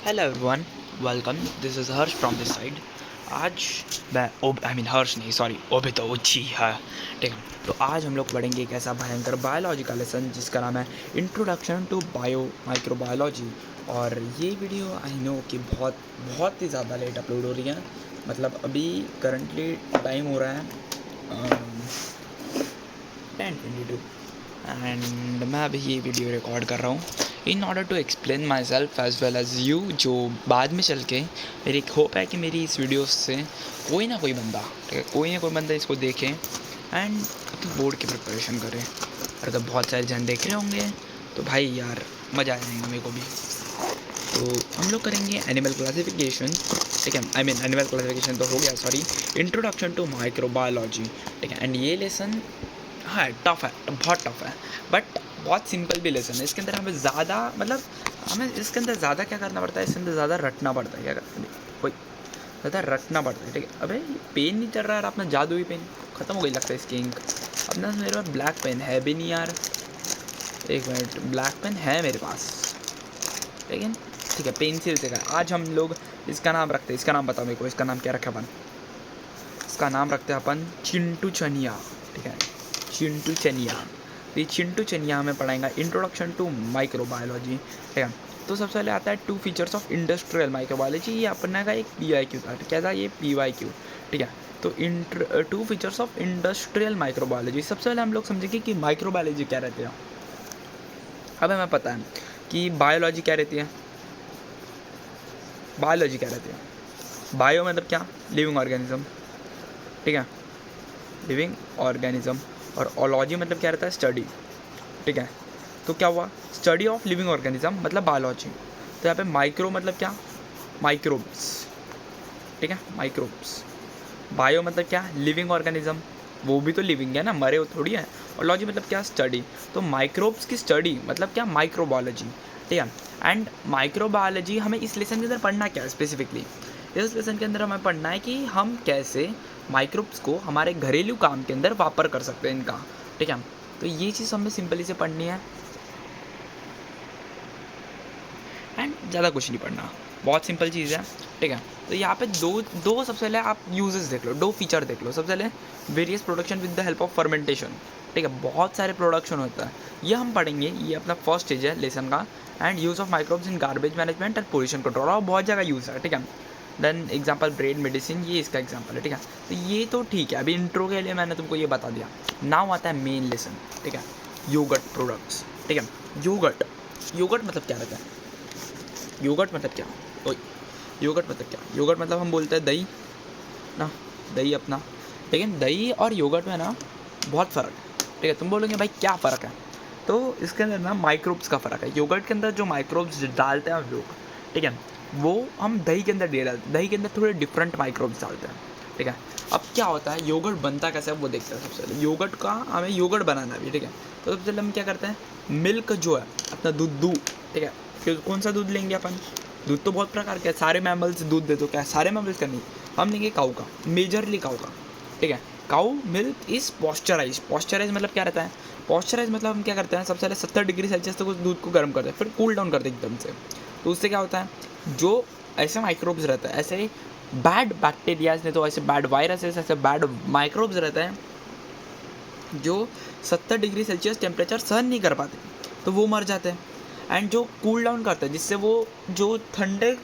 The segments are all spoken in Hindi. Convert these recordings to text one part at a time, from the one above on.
Hello everyone, welcome. This is Harsh from this side. आज मैं हर्ष नहीं, सॉरी, ओबे तो ओछी है। ठीक है, तो आज हम लोग पढ़ेंगे एक ऐसा भयंकर बायोलॉजी का लेसन जिसका नाम है इंट्रोडक्शन टू बायो माइक्रोबायोलॉजी। और ये वीडियो आई नो कि बहुत बहुत ही ज़्यादा लेट अपलोड हो रही है। मतलब अभी करंटली टाइम हो रहा है 10:22 एंड मैं अभी ये वीडियो रिकॉर्ड कर रहा हूँ in order to explain myself as well as you, जो बाद में चल के मेरी एक होप है कि मेरी इस वीडियो से कोई ना कोई बंदा, ठीक है, कोई ना कोई बंदा इसको देखे एंड अपनी बोर्ड की प्रिपरेशन करे। और अगर बहुत सारे जन देख रहे होंगे तो भाई यार मज़ा आ जाएगा मेरे को भी। तो हम लोग करेंगे एनिमल क्लासिफिकेशन। ठीक है, एनिमल क्लासिफिकेशन तो हो गया, सॉरी, इंट्रोडक्शन टू माइक्रोबायोलॉजी। ठीक है, एंड ये लेसन हाँ टफ है, बहुत टफ है, बट बहुत सिंपल भी लेसन है। इसके अंदर हमें ज़्यादा हमें इसके अंदर ज़्यादा क्या करना पड़ता है, इसके अंदर ज़्यादा रटना पड़ता है। क्या करते हैं, कोई ज़्यादा रटना पड़ता है। ठीक है, अबे पेन नहीं चल रहा यार, अपना जादुई पेन ख़त्म हो गई लगता है इसकी इंक। अपना मेरे पास ब्लैक पेन है भी नहीं यार, एक मिनट, ब्लैक पेन है मेरे पास लेकिन ठीक है, पेंसिल से कर। आज हम लोग इसका नाम रखते हैं, इसका नाम बताओ मेरे को, इसका नाम क्या रखे अपन? इसका नाम रखते हैं अपन चिंटू चनिया। ठीक है, चिंटू चनिया। तो ये चिंटू चनिया हमें पढ़ाएगा इंट्रोडक्शन टू माइक्रोबायोलॉजी। ठीक है, तो सबसे पहले आता है two features of industrial microbiology. ये अपने का एक PYQ था। क्या था ये? PYQ। ठीक है, तो two features of industrial microbiology. सबसे पहले हम लोग समझेंगे कि माइक्रोबायोलॉजी क्या रहती है। अब हमें पता है कि बायोलॉजी क्या रहती है। बायोलॉजी क्या रहती है? बायो मतलब क्या? Living organism. ठीक है, लिविंग ऑर्गेनिज्म। और ओलॉजी मतलब क्या रहता है? स्टडी। ठीक है, तो क्या हुआ? स्टडी ऑफ लिविंग ऑर्गेनिज्म मतलब बायोलॉजी। तो यहाँ पे माइक्रो मतलब क्या? माइक्रोब्स। ठीक है, माइक्रोब्स। बायो मतलब क्या? लिविंग ऑर्गेनिज्म, वो भी तो लिविंग है ना, मरे वो थोड़ी है। और लॉजी मतलब क्या? स्टडी। तो माइक्रोब्स की स्टडी मतलब क्या? माइक्रोबायोलॉजी। ठीक है, एंड माइक्रोबायोलॉजी हमें इस लेसन के अंदर पढ़ना क्या है स्पेसिफिकली? इस लेसन के अंदर हमें पढ़ना है कि हम कैसे माइक्रोब्स को हमारे घरेलू काम के अंदर वापर कर सकते हैं इनका। ठीक है, तो ये चीज़ हमें सिंपली से पढ़नी है एंड ज़्यादा कुछ नहीं पढ़ना, बहुत सिंपल चीज़ है। ठीक है, तो यहाँ पे दो दो सबसे पहले आप यूजेस देख लो, दो फीचर देख लो। सबसे पहले various production with the help of fermentation. ठीक है, बहुत सारे प्रोडक्शन होता है, ये हम पढ़ेंगे, ये अपना फर्स्ट स्टेज है लेसन का। And use of microbes in garbage management and pollution control, और बहुत जगह यूज़ है। ठीक है, देन एग्जाम्पल ब्रेड मेडिसिन, ये इसका एग्जाम्पल है। ठीक है, तो ये तो ठीक है, अभी इंट्रो के लिए मैंने तुमको ये बता दिया। नाउ आता है मेन लेसन। ठीक है, योगर्ट प्रोडक्ट्स। ठीक है, योगर्ट, योगर्ट मतलब क्या रहता है? योगर्ट मतलब क्या? ओए, योगर्ट मतलब क्या? योगर्ट मतलब हम बोलते हैं दही ना, दही अपना। लेकिन दही और योगर्ट में ना बहुत फ़र्क है। ठीक है, तुम बोलोगे भाई क्या फ़र्क है? तो इसके अंदर ना माइक्रोब्स का फ़र्क है। योगर्ट के अंदर जो माइक्रोब्स डालते हैं हम लोग, ठीक है, वो हम दही के अंदर डालते हैं। दही के अंदर थोड़े डिफरेंट माइक्रोब्स डालते हैं। ठीक है, अब क्या होता है, योगर्ट बनता कैसे है वो देखते हैं। सबसे पहले योगर्ट का हमें योगर्ट बनाना भी। ठीक है, तो सबसे पहले हम क्या करते हैं, मिल्क जो है अपना दूध, ठीक है, फिर कौन सा दूध लेंगे अपन? दूध तो बहुत प्रकार के, सारे मैमल्स दूध दे दो, क्या सारे मैमल्स का नहीं, हम लेंगे काऊ का, मेजरली काऊ का। ठीक है, काऊ मिल्क इज़ पॉस्चराइज। पॉस्चराइज मतलब क्या रहता है? पॉस्चराइज मतलब हम क्या करते हैं, सबसे पहले 70 डिग्री सेल्सियस तक उस दूध को गर्म करते हैं, फिर कूल डाउन करते हैं एकदम से। तो उससे क्या होता है, जो ऐसे माइक्रोब्स रहता है, ऐसे बैड बैक्टीरियाज नहीं तो ऐसे बैड वायरसेस, ऐसे बैड माइक्रोब्स रहते हैं जो 70 डिग्री सेल्सियस टेम्परेचर सहन नहीं कर पाते, तो वो मर जाते हैं। एंड जो कूल डाउन करता है, जिससे वो जो ठंडे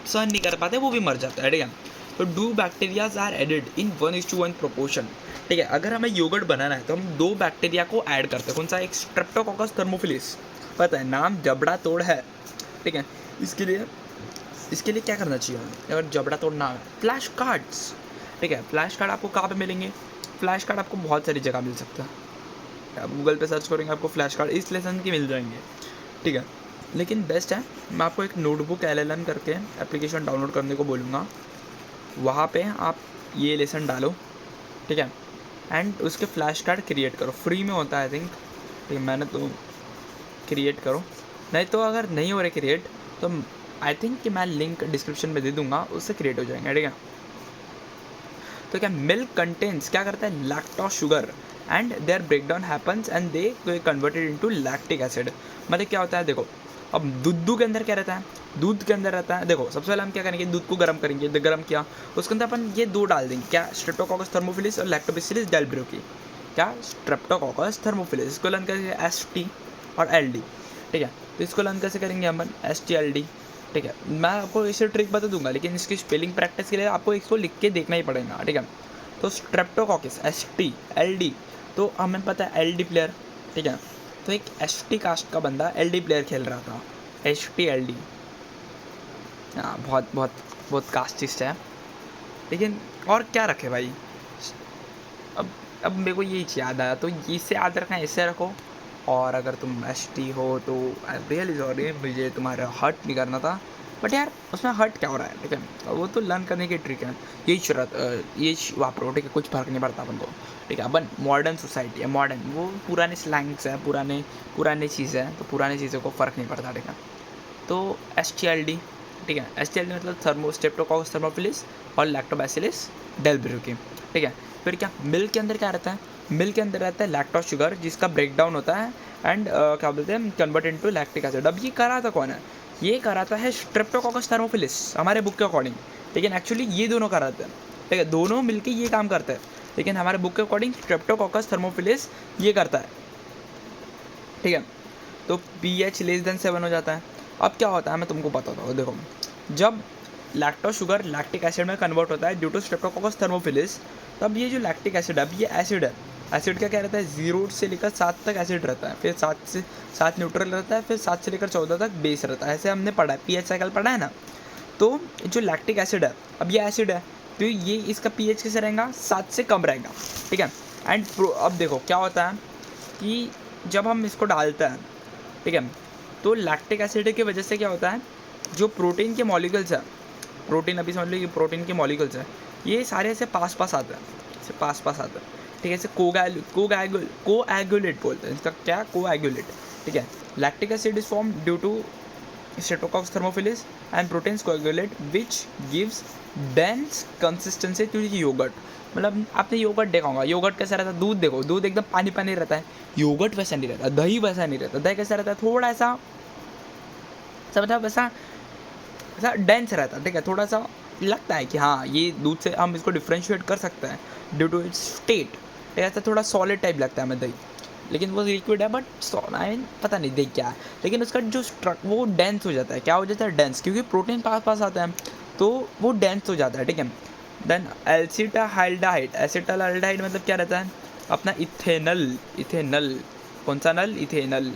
सहन नहीं कर पाते, वो भी मर जाता है। ठीक है, तो two bacterias are added in 1:1 proportion. ठीक है, अगर हमें योगर्ट बनाना है तो हम 2 बैक्टीरिया को ऐड करते हैं। कौन सा? एक स्ट्रेप्टोकोकस थर्मोफिलिस, पता है नाम, जबड़ा तोड़ है। ठीक है, इसके लिए क्या करना चाहिए हमें अगर जबड़ा तोड़ना है? Flash cards. ठीक है, फ्लैश कार्ड आपको कहाँ पे मिलेंगे? फ्लैश कार्ड आपको बहुत सारी जगह मिल सकता है। आप गूगल पे सर्च करेंगे, आपको फ्लैश कार्ड इस लेसन के मिल जाएंगे। ठीक है, लेकिन बेस्ट है, मैं आपको एक नोटबुक LLM करके एप्लीकेशन डाउनलोड करने को बोलूँगा। वहाँ पे आप ये लेसन डालो। ठीक है, एंड उसके फ्लैश कार्ड क्रिएट करो, फ्री में होता है आई थिंक। ठीक है, मैंने तो क्रिएट करो, नहीं तो अगर नहीं हो रहे क्रिएट तो आई थिंक कि मैं लिंक डिस्क्रिप्शन में दे दूँगा, उससे क्रिएट हो जाएंगे। ठीक है, तो क्या मिल्क कंटेंट्स क्या करता है? Lactose sugar and their breakdown happens and they converted into lactic acid. मतलब क्या होता है, देखो अब दूध के अंदर क्या रहता है, दूध के अंदर रहता है, देखो सबसे पहले हम क्या करेंगे, दूध को गर्म करेंगे, गर्म किया उसके अंदर अपन ये दो डाल देंगे, क्या, स्ट्रेप्टोकोकस थर्मोफिलिस और लैक्टोबैसिलस डेल्ब्रुकी, क्या, स्ट्रेप्टोकोकस थर्मोफिलिस, इसको लर्न करेंगे ST और LD, ठीक है। तो इसको लर्न कैसे करेंगे अपन, ST-LD, ठीक है। मैं आपको इसे ट्रिक बता दूंगा, लेकिन इसकी स्पेलिंग प्रैक्टिस के लिए आपको इसको लिख के देखना ही पड़ेगा, ठीक है। तो स्ट्रेप्टोकोकस ST-LD, तो हमें पता है LD प्लेयर, ठीक है। तो एक ST कास्ट का बंदा LD प्लेयर खेल रहा था, ST-LD, हाँ बहुत बहुत बहुत कास्टिस्ट है, लेकिन और क्या रखे भाई। अब मेरे को ये याद आया, तो इससे याद रखना, इससे रखो। और अगर तुम ST हो तो आई रियली सॉरी, मुझे तुम्हारा हर्ट नहीं करना था, बट यार उसमें हर्ट क्या हो रहा है, ठीक है, वो तो लर्न करने की ट्रिक है, यही वापरो, ठीक है, कुछ फर्क नहीं पड़ता अपन को, ठीक है। अपन मॉडर्न सोसाइटी है, मॉडर्न, वो पुराने स्लैंग्स है, पुराने चीज़ें हैं, तो पुरानी चीज़ों को फ़र्क नहीं पड़ता, ठीक है। तो ST-LD, ठीक है, ST-LD मतलब स्ट्रेप्टोकोकस थर्मोफिलिस और लैक्टोबैसिलस डेल्ब्रुकी, ठीक है। फिर क्या, मिल्क के अंदर क्या रहता है, मिल्क के अंदर रहता है लैक्टोज शुगर, जिसका ब्रेक डाउन होता है एंड क्या बोलते हैं, कन्वर्ट इनटू लैक्टिक एसिड। अब ये कराता कौन है, ये कराता है स्ट्रेप्टोकोकस थर्मोफिलिस हमारे बुक के अकॉर्डिंग, लेकिन एक्चुअली ये दोनों कराते हैं, ठीक है, दोनों मिलके ये काम करते हैं, लेकिन हमारे बुक के अकॉर्डिंग स्ट्रेप्टोकोकस थर्मोफिलिस ये करता है, ठीक है। तो pH <7 हो जाता है। अब क्या होता है मैं तुमको बताता हूँ, देखो जब लैक्टोज शुगर लैक्टिक एसिड में कन्वर्ट होता है ड्यू टू स्ट्रेप्टोकोकस थर्मोफिलिस, तब ये जो लैक्टिक एसिड है, अब ये एसिड है, एसिड का क्या रहता है, 0 से लेकर 7 तक एसिड रहता है, फिर 7 न्यूट्रल रहता है, फिर 7 से लेकर 14 तक बेस रहता है, ऐसे हमने पढ़ा है, pH साइकिल पढ़ा है ना। तो जो लैक्टिक एसिड है, अब ये एसिड है, तो ये इसका pH कैसे रहेगा, 7 से कम रहेगा, ठीक है। एंड अब देखो क्या होता है कि जब हम इसको डालते हैं, ठीक है, तो लैक्टिक एसिड की वजह से क्या होता है, जो प्रोटीन के मॉलिक्यूल्स है, प्रोटीन अभी समझ लो ये प्रोटीन के मॉलिक्यूल्स है, ये सारे ऐसे पास आते हैं, ऐसे पास आते हैं, ठीक है, ऐसे कोएगुलेट बोलते हैं इसका, क्या, कोएगुलेट, ठीक है। Lactic acid is form due to streptococcus thermophilus and proteins coagulate which gives dense consistency to yogurt. मतलब आपने योगर्ट देखा होगा, योगर्ट कैसा रहता है, दूध देखो, दूध एकदम पानी पानी रहता है, योगर्ट वैसा नहीं रहता, दही वैसा नहीं रहता, दही कैसा रहता है, थोड़ा ऐसा मतलब वैसा ऐसा डेंस रहता है, ठीक है, थोड़ा सा लगता है कि हाँ ये दूध से हम इसको डिफ्रेंशिएट कर सकते हैं ड्यू टू इट्स स्टेट, ऐसा थोड़ा सॉलिड टाइप लगता है हमें दही, लेकिन वो लिक्विड है, बट आई पता नहीं दही क्या है, लेकिन उसका जो वो डेंस हो जाता है, क्या हो जाता है, डेंस, क्योंकि प्रोटीन पास आता है तो वो डेंस हो जाता है, ठीक है। देन एसिटाल्डिहाइड मतलब क्या रहता है, अपना इथेनल, कौन सा नल, इथेनल।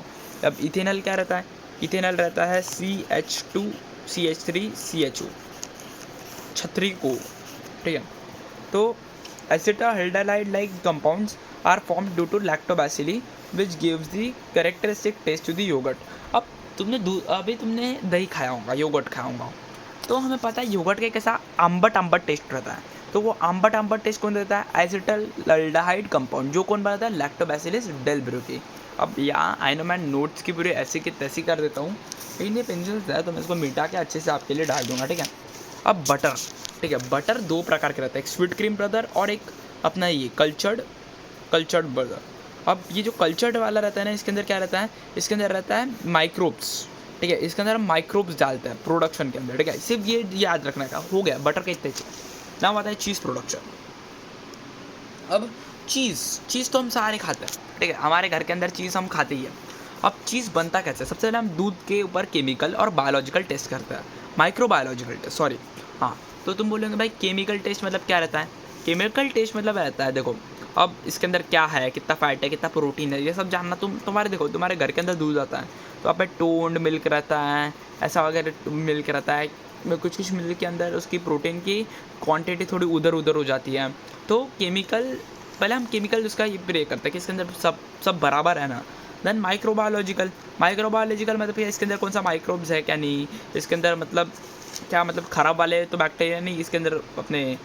अब इथेनल क्या रहता है, इथेनल रहता है CH2CH3CHO, छतरी को, ठीक है। तो acetaldehyde like compounds are form due to lactobacilli which gives the characteristic taste to the yogurt. अब अभी तुमने दही खाया होगा, योगर्ट खाया होगा, तो हमें पता है योगर्ट का कैसा आंबट टेस्ट रहता है, तो वो आंबट टेस्ट कौन देता है, एसिटाल्डिहाइड कंपाउंड, जो कौन बनाता है, लैक्टोबैसिलस डेल्ब्रुकी। अब यहाँ आई नो मैं नोट्स की पूरी ऐसी की तैसी कर देता हूँ, लेकिन ये पेंसिल्स है तो मैं इसको मिटा के अच्छे से आपके लिए डाल दूंगा, ठीक है। अब बटर, ठीक है, बटर 2 प्रकार के रहता है, एक स्वीट क्रीम बटर और एक अपना ये कल्चर्ड बटर। अब ये जो कल्चर्ड वाला रहता है ना, इसके अंदर क्या रहता है, इसके अंदर रहता है माइक्रोब्स, ठीक है, इसके अंदर हम माइक्रोब्स डालते हैं प्रोडक्शन के अंदर, ठीक है, सिर्फ ये याद रखने का, हो गया बटर का इतना चीज़। नाम आता है चीज़ प्रोडक्शन। अब चीज़ तो हम सारे खाते हैं, ठीक है, हमारे घर के अंदर चीज़ हम खाते ही हैं। अब चीज़ बनता कैसे, सबसे पहले हम दूध के ऊपर केमिकल और बायोलॉजिकल टेस्ट करते हैं, माइक्रोबायोलॉजिकल टेस्ट, सॉरी, हाँ। तो तुम बोलोगे भाई केमिकल टेस्ट मतलब क्या रहता है, केमिकल टेस्ट मतलब रहता है, देखो अब इसके अंदर क्या है, कितना फैट है, कितना प्रोटीन है, ये सब जानना तुम्हारे देखो, तुम्हारे घर के अंदर दूध आता है तो आप पे टोन्ड मिल्क रहता है, ऐसा वगैरह मिल्क रहता है, कुछ मिल्क के अंदर उसकी प्रोटीन की क्वांटिटी थोड़ी उधर हो जाती है। तो केमिकल, पहले हम केमिकल उसका ये प्रे करते हैं कि इसके अंदर सब बराबर है ना। देन माइक्रोबायोलॉजिकल मतलब इसके अंदर कौन सा माइक्रोब्स है क्या नहीं, इसके अंदर मतलब क्या, मतलब ख़राब वाले तो बैक्टीरिया नहीं, इसके अंदर अपने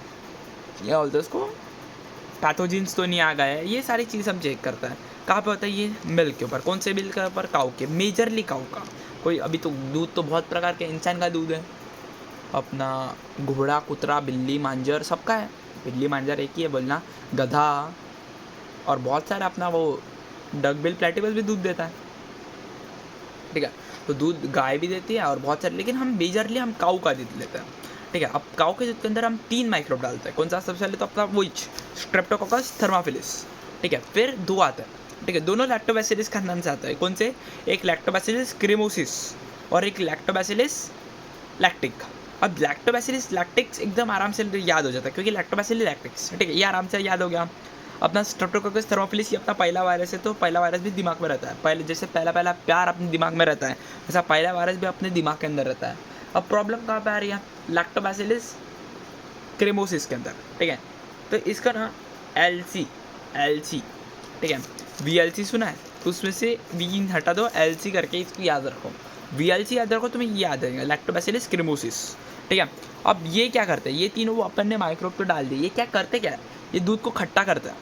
क्या बोलते हैं उसको, पैथोजेंस तो नहीं आ गए हैं, ये सारी चीज़ हम चेक करता है। कहाँ पे होता है ये, मिल्क के ऊपर, कौन से मिल्क के ऊपर, काऊ के, मेजरली काऊ का। कोई अभी तो दूध तो बहुत प्रकार के, इंसान का दूध है, अपना घोड़ा, कुतरा, बिल्ली, मांजर, सबका है, बिल्ली मांजर एक ही है बोलना, गधा, और बहुत सारा अपना वो डक बिल प्लेटिपस भी दूध देता है, ठीक है। तो दूध गाय भी देती है और बहुत सारे, लेकिन हम मेजरली हम काऊ का दूध लेते हैं, ठीक है। अब काऊ के दूध के अंदर हम 3 माइक्रोब डालते हैं। कौन सा? सबसे पहले तो अपना वही स्ट्रेप्टोकोकस थर्माफिलिस, ठीक है। फिर 2 आता है, ठीक है, दोनों लैक्टोबैसिलस खानदान से आता है। कौन से? एक लैक्टोबैसिलस क्रीमोसिस और एक लैक्टोबैसिलस लैक्टिक। अब लैक्टोबैसिलस लैक्टिक्स एकदम आराम से याद हो जाता है, क्योंकि लैक्टोबैसिलस लैक्टिक्स, ठीक है, ये आराम से याद हो गया। अपना स्ट्रेप्टोकोकस थर्मोफिलिस ये अपना पहला वायरस है, तो पहला वायरस भी दिमाग में रहता है। पहले जैसे पहला प्यार अपने दिमाग में रहता है, ऐसा पहला वायरस भी अपने दिमाग के अंदर रहता है। अब प्रॉब्लम कहाँ पे आ रही है? लैक्टोबैसिलस क्रेमोसिस के अंदर, ठीक है। तो इसका ना एलसी, ठीक है, वीएलसी सुना है, तो उसमें से वी हटा दो, एलसी करके इसको याद रखो। वीएलसी याद रखो, तुम्हें ये याद रहेगा, लैक्टोबैसिलस क्रेमोसिस, ठीक है। अब ये क्या करते हैं? ये तीनों वो अपन ने माइक्रोब तो डाल दिए, ये क्या करते क्या है? ये दूध को खट्टा करता है,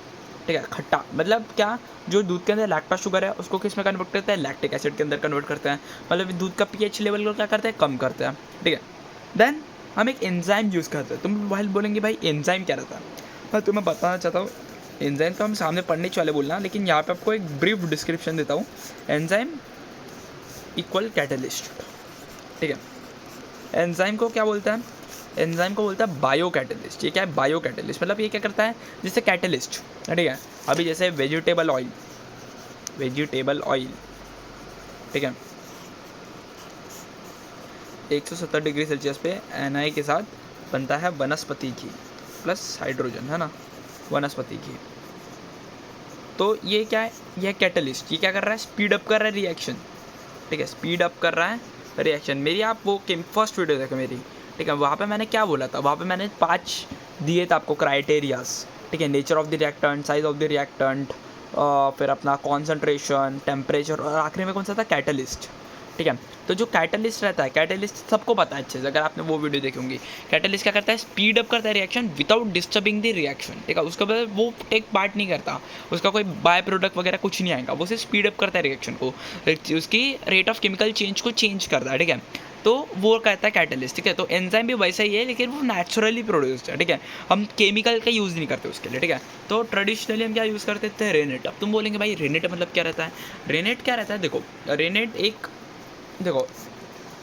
ठीक है। खट्टा मतलब क्या? जो दूध के अंदर लैक्टोज शुगर है उसको किस में कन्वर्ट करता है? लैक्टिक एसिड के अंदर कन्वर्ट करते हैं। मतलब दूध का पीएच लेवल को क्या करते हैं? कम करते हैं, ठीक है। देन हम एक एंजाइम यूज़ करते हैं। तुम भाई बोलेंगे भाई एंजाइम क्या रहता है? मैं तुम्हें बताना चाहता हूँ, एंजाइम तो हम सामने पढ़ने वाले बोलना, लेकिन यहाँ पे आपको एक ब्रीफ डिस्क्रिप्शन देता हूँ। एंजाइम इक्वल कैटलिस्ट, ठीक है। एंजाइम को क्या बोलता है? एंजाइम को बोलता है बायो कैटलिस्ट। ये क्या है? बायो कैटलिस्ट मतलब ये क्या करता है? जैसे कैटलिस्ट, ठीक है। अभी जैसे वेजिटेबल ऑयल, ठीक है, 170 डिग्री सेल्सियस पे Na के साथ बनता है वनस्पति घी प्लस हाइड्रोजन, है ना, वनस्पति घी। तो ये क्या है? यह कैटलिस्ट, ये क्या कर रहा है? स्पीड अप कर रहा है रिएक्शन, ठीक है, स्पीड अप कर रहा है रिएक्शन। मेरी आप वो फर्स्ट वीडियो देखो मेरी, ठीक है, वहाँ पे मैंने क्या बोला था? वहाँ पे मैंने 5 दिए थे आपको क्राइटेरियाज, ठीक है। Nature of the reactant, size of the reactant, फिर अपना कॉन्सेंट्रेशन, टेम्परेचर, और आखिरी में कौन सा था? कैटलिस्ट, ठीक है। तो जो कैटलिस्ट रहता है, कैटलिस्ट सबको पता है अच्छे से, अगर आपने वो वीडियो देखी होंगी। कैटलिस्ट क्या करता है? स्पीड अप करता है reaction without disturbing the reaction, ठीक है। उसका मतलब वो टेक पार्ट नहीं करता, उसका कोई बाय प्रोडक्ट वगैरह कुछ नहीं आएगा, वो सिर्फ स्पीड अप करता है रिएक्शन को, उसकी रेट ऑफ केमिकल चेंज को चेंज करता है, ठीक है। तो वो कहता है कैटलिस्ट, ठीक है। तो एंजाइम भी वैसा ही है, लेकिन वो नेचुरली प्रोड्यूस्ड है, ठीक है। हम केमिकल का यूज़ नहीं करते उसके लिए, ठीक है। तो ट्रेडिशनली हम क्या यूज़ करते थे? रेनेट। अब तुम बोलेंगे भाई रेनेट मतलब क्या रहता है? रेनेट क्या रहता है? देखो, रेनेट एक, देखो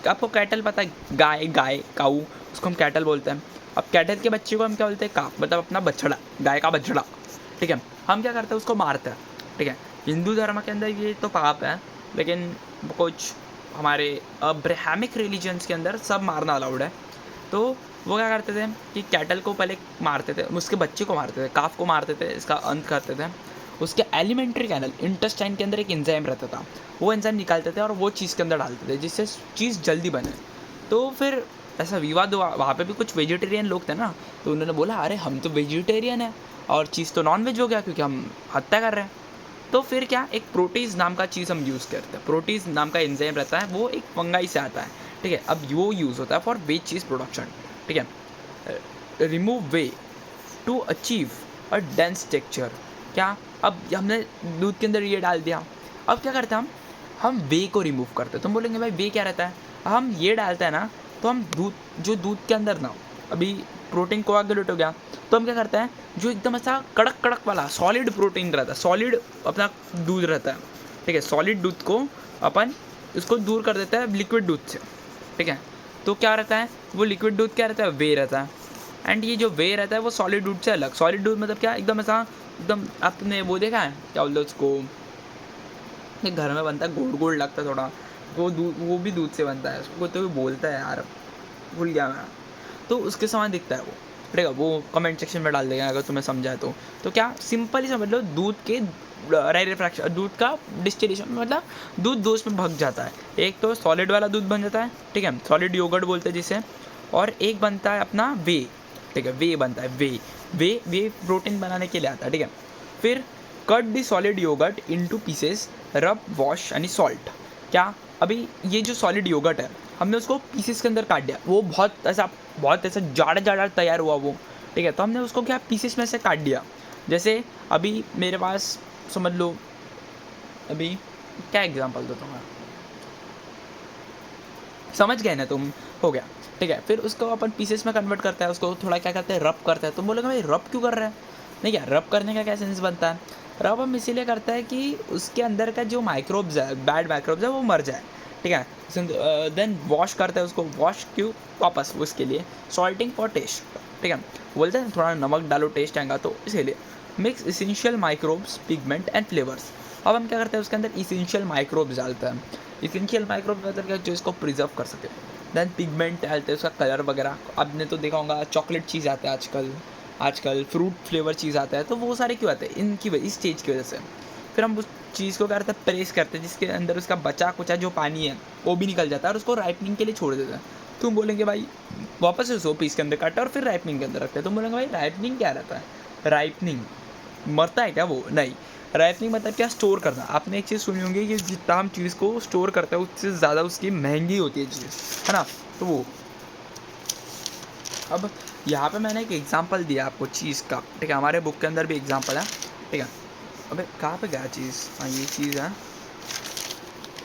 आपको कैटल पता है, गाय काऊ, उसको हम कैटल बोलते हैं। अब कैटल के बच्चे को हम क्या बोलते हैं? काफ, मतलब अपना बछड़ा, गाय का बछड़ा, ठीक है। हम क्या करते हैं? उसको मारते हैं, ठीक है। हिंदू धर्म के अंदर ये तो पाप है, लेकिन कुछ हमारे अब्राहमिक रिलीजन्स के अंदर सब मारना अलाउड है। तो वो क्या करते थे कि कैटल को पहले मारते थे, उसके बच्चे को मारते थे, काफ को मारते थे, इसका अंत करते थे। उसके एलिमेंट्री कैनल, इंटेस्टाइन के अंदर एक एंजाइम रहता था, वो एंजाइम निकालते थे और वो चीज़ के अंदर डालते थे, जिससे चीज़ जल्दी बने। तो फिर ऐसा विवाद हुआ, वहाँ पे भी कुछ वेजिटेरियन लोग थे ना, तो उन्होंने बोला अरे हम तो वेजिटेरियन है और चीज़ तो नॉन वेज हो गया, क्योंकि हम हत्या कर रहे हैं। तो फिर क्या, एक प्रोटीज नाम का चीज़ हम यूज़ करते हैं। प्रोटीज नाम का एंजाइम रहता है, वो एक फंगाई से आता है, ठीक है। अब वो यूज़ होता है फॉर वेज चीज़ प्रोडक्शन, ठीक है। Remove whey to achieve a dense texture. क्या? अब हमने दूध के अंदर ये डाल दिया, अब क्या करते हैं हम वे को रिमूव करते हैं। तुम बोलेंगे भाई वे क्या रहता है? हम ये डालते हैं ना, तो हम दूध के अंदर ना, अभी प्रोटीन कोआगुलेट हो गया, तो हम क्या करते हैं, जो एकदम ऐसा कड़क वाला सॉलिड प्रोटीन रहता है, सॉलिड अपना दूध रहता है, ठीक है, सॉलिड दूध को अपन उसको दूर कर देता है लिक्विड दूध से, ठीक है। तो क्या रहता है, वो लिक्विड दूध क्या रहता है? वे रहता है। एंड ये जो वे रहता है वो सॉलिड दूध से अलग। सॉलिड दूध मतलब क्या? एकदम ऐसा, एकदम आपने वो देखा है क्या बोलते हैं उसको, ये घर में बनता है, गोल लगता है थोड़ा, वो दूध, वो भी दूध से बनता है, उसको तो बोलता है यार, भूल गया मैं। तो उसके समान दिखता है वो, ठीक है। वो कमेंट सेक्शन में डाल देगा अगर तुम्हें समझा है तो क्या, सिंपल ही समझ लो, दूध के रेफ्रैक्शन, दूध का डिस्टिलेशन, मतलब दूध दो में भग जाता है। एक तो सॉलिड वाला दूध बन जाता है, ठीक है, सॉलिड योगर्ट बोलते हैं जिसे, और एक बनता है अपना वे, ठीक है, वे बनता है, वे प्रोटीन बनाने के लिए आता है, ठीक है। फिर cut the solid yogurt into pieces, rub, wash यानी सॉल्ट। क्या, अभी ये जो सॉलिड योगर्ट है हमने उसको पीसेस के अंदर काट दिया, वो बहुत ऐसा जाड़ा तैयार हुआ वो, ठीक है। तो हमने उसको क्या, पीसेस में से काट दिया। जैसे अभी मेरे पास समझ लो, अभी क्या एग्जांपल देता हूँ मैं, समझ गए ना तुम, हो गया, ठीक है। फिर उसको अपन पीसेस में कन्वर्ट करता है, उसको थोड़ा क्या करते हैं, रब करता है। तुम बोलोगे भाई रब क्यों कर रहा है? नहीं, क्या रब करने का क्या सेंस बनता है? रब हम इसीलिए करता है कि उसके अंदर का जो माइक्रोब्स है, बैड माइक्रोब्स है, वो मर जाए, ठीक है। देन वॉश करते हैं उसको, वॉश क्यों, वापस उसके लिए सॉल्टिंग फॉर टेस्ट, ठीक है। बोलते हैं थोड़ा नमक डालो टेस्ट आएगा, तो इसीलिए mix essential microbes, pigment and flavours. अब हम क्या करते हैं उसके अंदर इसेंशियल माइक्रोब्स डालते हैं। इसेंशियल माइक्रोब्स मतलब क्या, जो इसको प्रिजर्व कर सके। देन पिगमेंट डालते हैं, उसका कलर वगैरह। आपने तो देखा होगा चॉकलेट चीज़ आता है आजकल, आजकल फ्रूट फ्लेवर चीज़ आता है, तो वो सारे क्यों आते हैं, इनकी इस चीज़ की वजह से। फिर हम उस चीज़ को क्या करते हैं, प्रेस करते हैं, जिसके अंदर उसका बचा कुचा जो पानी है वो भी निकल जाता है, और उसको राइपनिंग के लिए छोड़ देते हैं। तुम बोलेंगे भाई वापस से 100 पीस के अंदर काटा और फिर राइपनिंग के अंदर रखते हैं। तुम बोलेंगे भाई राइपनिंग क्या रहता है, राइपनिंग मरता है क्या वो, नहीं। राइपनिंग मतलब क्या, स्टोर करना। आपने एक चीज़ सुनी होगी कि जितना हम चीज़ को स्टोर करते हैं उससे ज़्यादा उसकी महंगी होती है चीज़, है ना। तो वो अब यहाँ पे मैंने एक एग्जांपल दिया आपको चीज़ का, ठीक है। हमारे बुक के अंदर भी एग्जांपल है, ठीक है। अबे कहाँ पे गया चीज़, हाँ ये चीज़ है।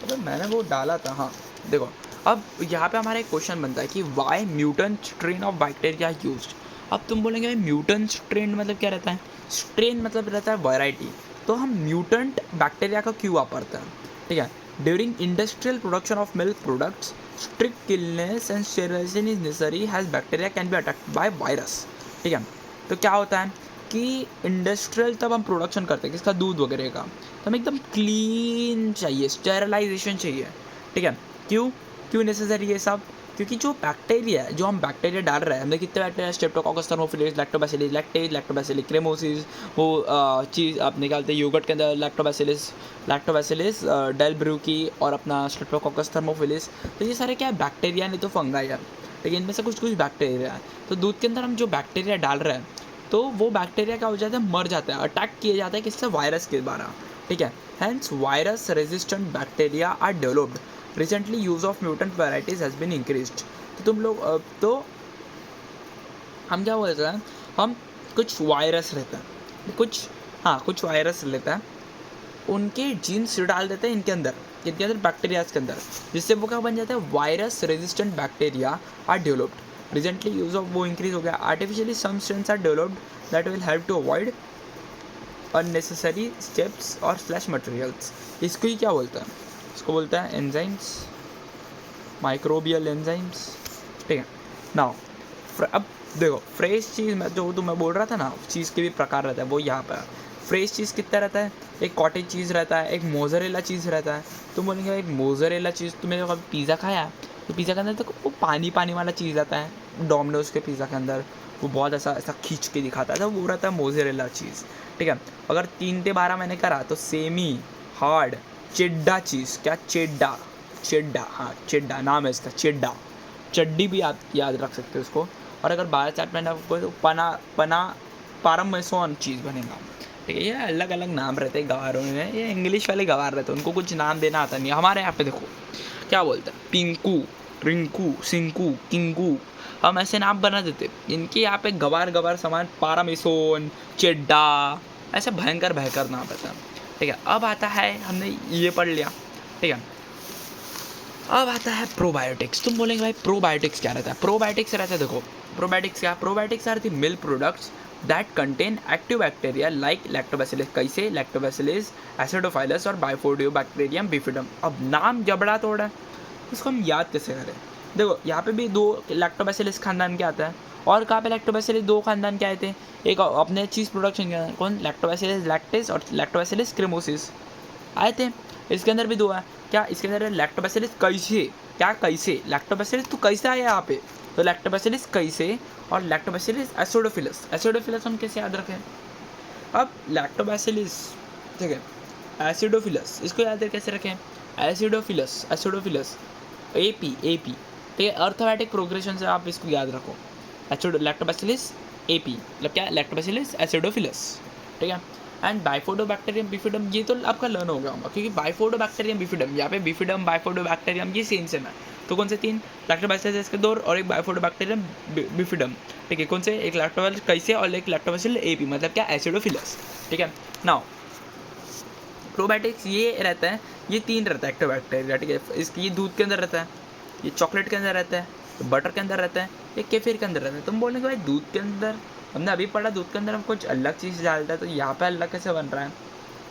अबे मैंने वो डाला था, हाँ देखो। अब यहाँ पे हमारा एक क्वेश्चन बनता है कि why mutant strain of bacteria used. अब तुम बोलेंगे भाई म्यूटेंट स्ट्रेन मतलब क्या रहता है, स्ट्रेन मतलब रहता है वैरायटी। तो हम म्यूटेंट बैक्टीरिया का क्यों वापरते हैं, ठीक है। During industrial production of milk products strict cleanliness and sterilisation is necessary as bacteria can be attacked by virus, ठीक है। तो क्या होता है कि इंडस्ट्रियल तब हम प्रोडक्शन करते हैं किसका, दूध वगैरह का, तो हमें एकदम क्लीन चाहिए, स्टेरलाइजेशन चाहिए, ठीक है। क्यों क्यों नेसेसरी है सब, क्योंकि जो बैक्टीरिया है, जो हम बैक्टीरिया डाल रहे हैं, हमने कितने bacteria, streptococcus, thermophilus, lactobacillus lactase, lactobacillus cremoris, वो चीज़ आप निकालते हैं योगर्ट के अंदर, लैक्टोबैसिलस डेल ब्रूकी और अपना स्ट्रेप्टोकोकस थर्मोफिलस। तो ये सारे क्या है, बैक्टीरिया नहीं तो फंगाई है, लेकिन इनमें से कुछ कुछ बैक्टीरिया है। तो दूध के अंदर हम जो बैक्टीरिया डाल रहे हैं, तो वो बैक्टीरिया क्या हो जाता है, मर जाता है, अटैक किया जाता है किससे, वायरस के द्वारा, ठीक है। Hence virus resistant bacteria are developed, recently use of mutant varieties has been increased. तो तुम लोग तो हम क्या बोलते हैं, हम कुछ वायरस रहता है, कुछ वायरस रहता है, उनके जीन्स डाल देते हैं इनके अंदर बैक्टीरियाज के अंदर, जिससे वो क्या बन जाता है, virus resistant bacteria are developed. Recently use of वो इंक्रीज हो गया। Artificially some strains are developed that will help to avoid unnecessary steps और स्लैश मटेरियल्स। इसको ही क्या बोलता है, इसको बोलता है एंजाइम्स, माइक्रोबियल एंजाइम्स, ठीक है। नाउ अब देखो फ्रेश चीज़ में जो मैं बोल रहा था ना, चीज़ के भी प्रकार रहता है, वो यहाँ पर फ्रेश चीज़ कितना रहता है, एक कॉटेज चीज़ रहता है, एक मोज़रेला चीज़ रहता है। तुम बोलेंगे एक मोज़रेला चीज़, तुमने कभी पिज़्ज़ा खाया, तो पिज़्ज़ा के अंदर तो वो पानी पानी वाला चीज़ आता है, डोमिनोज के पिज़्ज़ा के अंदर वो बहुत ऐसा खींच के दिखाता है, तो वो रहता है मोज़रेला चीज़, ठीक है। अगर 3 से 12 मैंने करा तो सेमी हार्ड चेड्डा चीज़, क्या चेड्डा, हाँ चेड्डा नाम है इसका, चड्डी भी आप याद रख सकते हो उसको। और अगर 12 चार्ट मैंने आपको तो पना पारमेसन चीज़ बनेगा, ठीक है। ये अलग अलग नाम रहते हैं गवारों में, ये इंग्लिश वाले गवार रहते हैं, उनको कुछ नाम देना आता नहीं। हमारे यहाँ पे देखो क्या बोलते हैं, पिंकू, रिंकू, सिंकू, किंगू, हम ऐसे नाम बना देते। इनके यहाँ पे गवार समान पारामेसन, चेड्डा, ऐसे भयंकर नाम रहता है, ठीक है। अब आता है, हमने ये पढ़ लिया, ठीक है। अब आता है प्रोबायोटिक्स। तुम बोलेंगे भाई प्रोबायोटिक्स क्या रहता है, प्रोबायोटिक्स रहता है, देखो प्रोबायोटिक्स क्या, probiotics are the milk products that contain active bacteria like lactobacillus, कैसे लैक्टोबैसिलस एसिडोफाइलस और बाइफोडियोबैक्टीरियम बिफिडम। अब नाम जबड़ा तोड़ा है, इसको हम याद कैसे करें। देखो यहाँ पे भी 2 लैक्टोबैसिलस खानदान के आता है, और कहाँ पे लैक्टोबैसिलस 2 खानदान के आए थे, एक अपने चीज़ प्रोडक्शन के अंदर कौन, लैक्टोबैसिलस लैक्टेस और लैक्टोबैसिलस क्रेमोसिस आए थे। इसके अंदर भी 2 है, क्या इसके अंदर लैक्टोबैसिलस कैसे लैक्टोबैसिलस तो कैसे आया यहाँ पे, तो लैक्टोबैसिलस कैसे और लैक्टोबैसिलस एसिडोफिलस हम कैसे याद रखें। अब लैक्टोबैसिलस, ठीक है, एसिडोफिलस, इसको याद कैसे रखें, एसिडोफिलस एपी, ठीक है। अर्थमेटिक प्रोग्रेशन से आप इसको याद रखो, लैक्टोबैसिलस एपी मतलब क्या, लैक्टोबैसिलस एसिडोफिलस, ठीक है। एंड बाइफोडोबैक्टीरियम बिफिडम, ये तो आपका लर्न हो गया होगा, क्योंकि बाइफोडोबैक्टीरियम बिफिडम, यहाँ पे बिफिडम बाइफोडोबैक्टीरियम ये सेम है। तो कौन से 3 लैक्टोबैसिलस के 2 और एक बाइफोडोबैक्टीरियम बिफिडम, ठीक है। कौन से, एक लैक्टोबैसिलस कैसे और एक लैक्टोबैसिलस एपी मतलब क्या, एसिडोफिलस, ठीक है। नाउ प्रोबायोटिक्स ये रहता है, ये 3 रहता है एक्टोबैक्टीरिया, ठीक है। इसकी ये दूध के अंदर रहता है, ये चॉकलेट के अंदर रहता है, तो बटर के अंदर रहता है, ये केफिर के अंदर रहता है। तुम बोलेंगे भाई दूध के अंदर, हमने अभी पढ़ा दूध के अंदर हम कुछ अलग चीज़ डालता है, तो यहाँ पे अलग कैसे बन रहा है,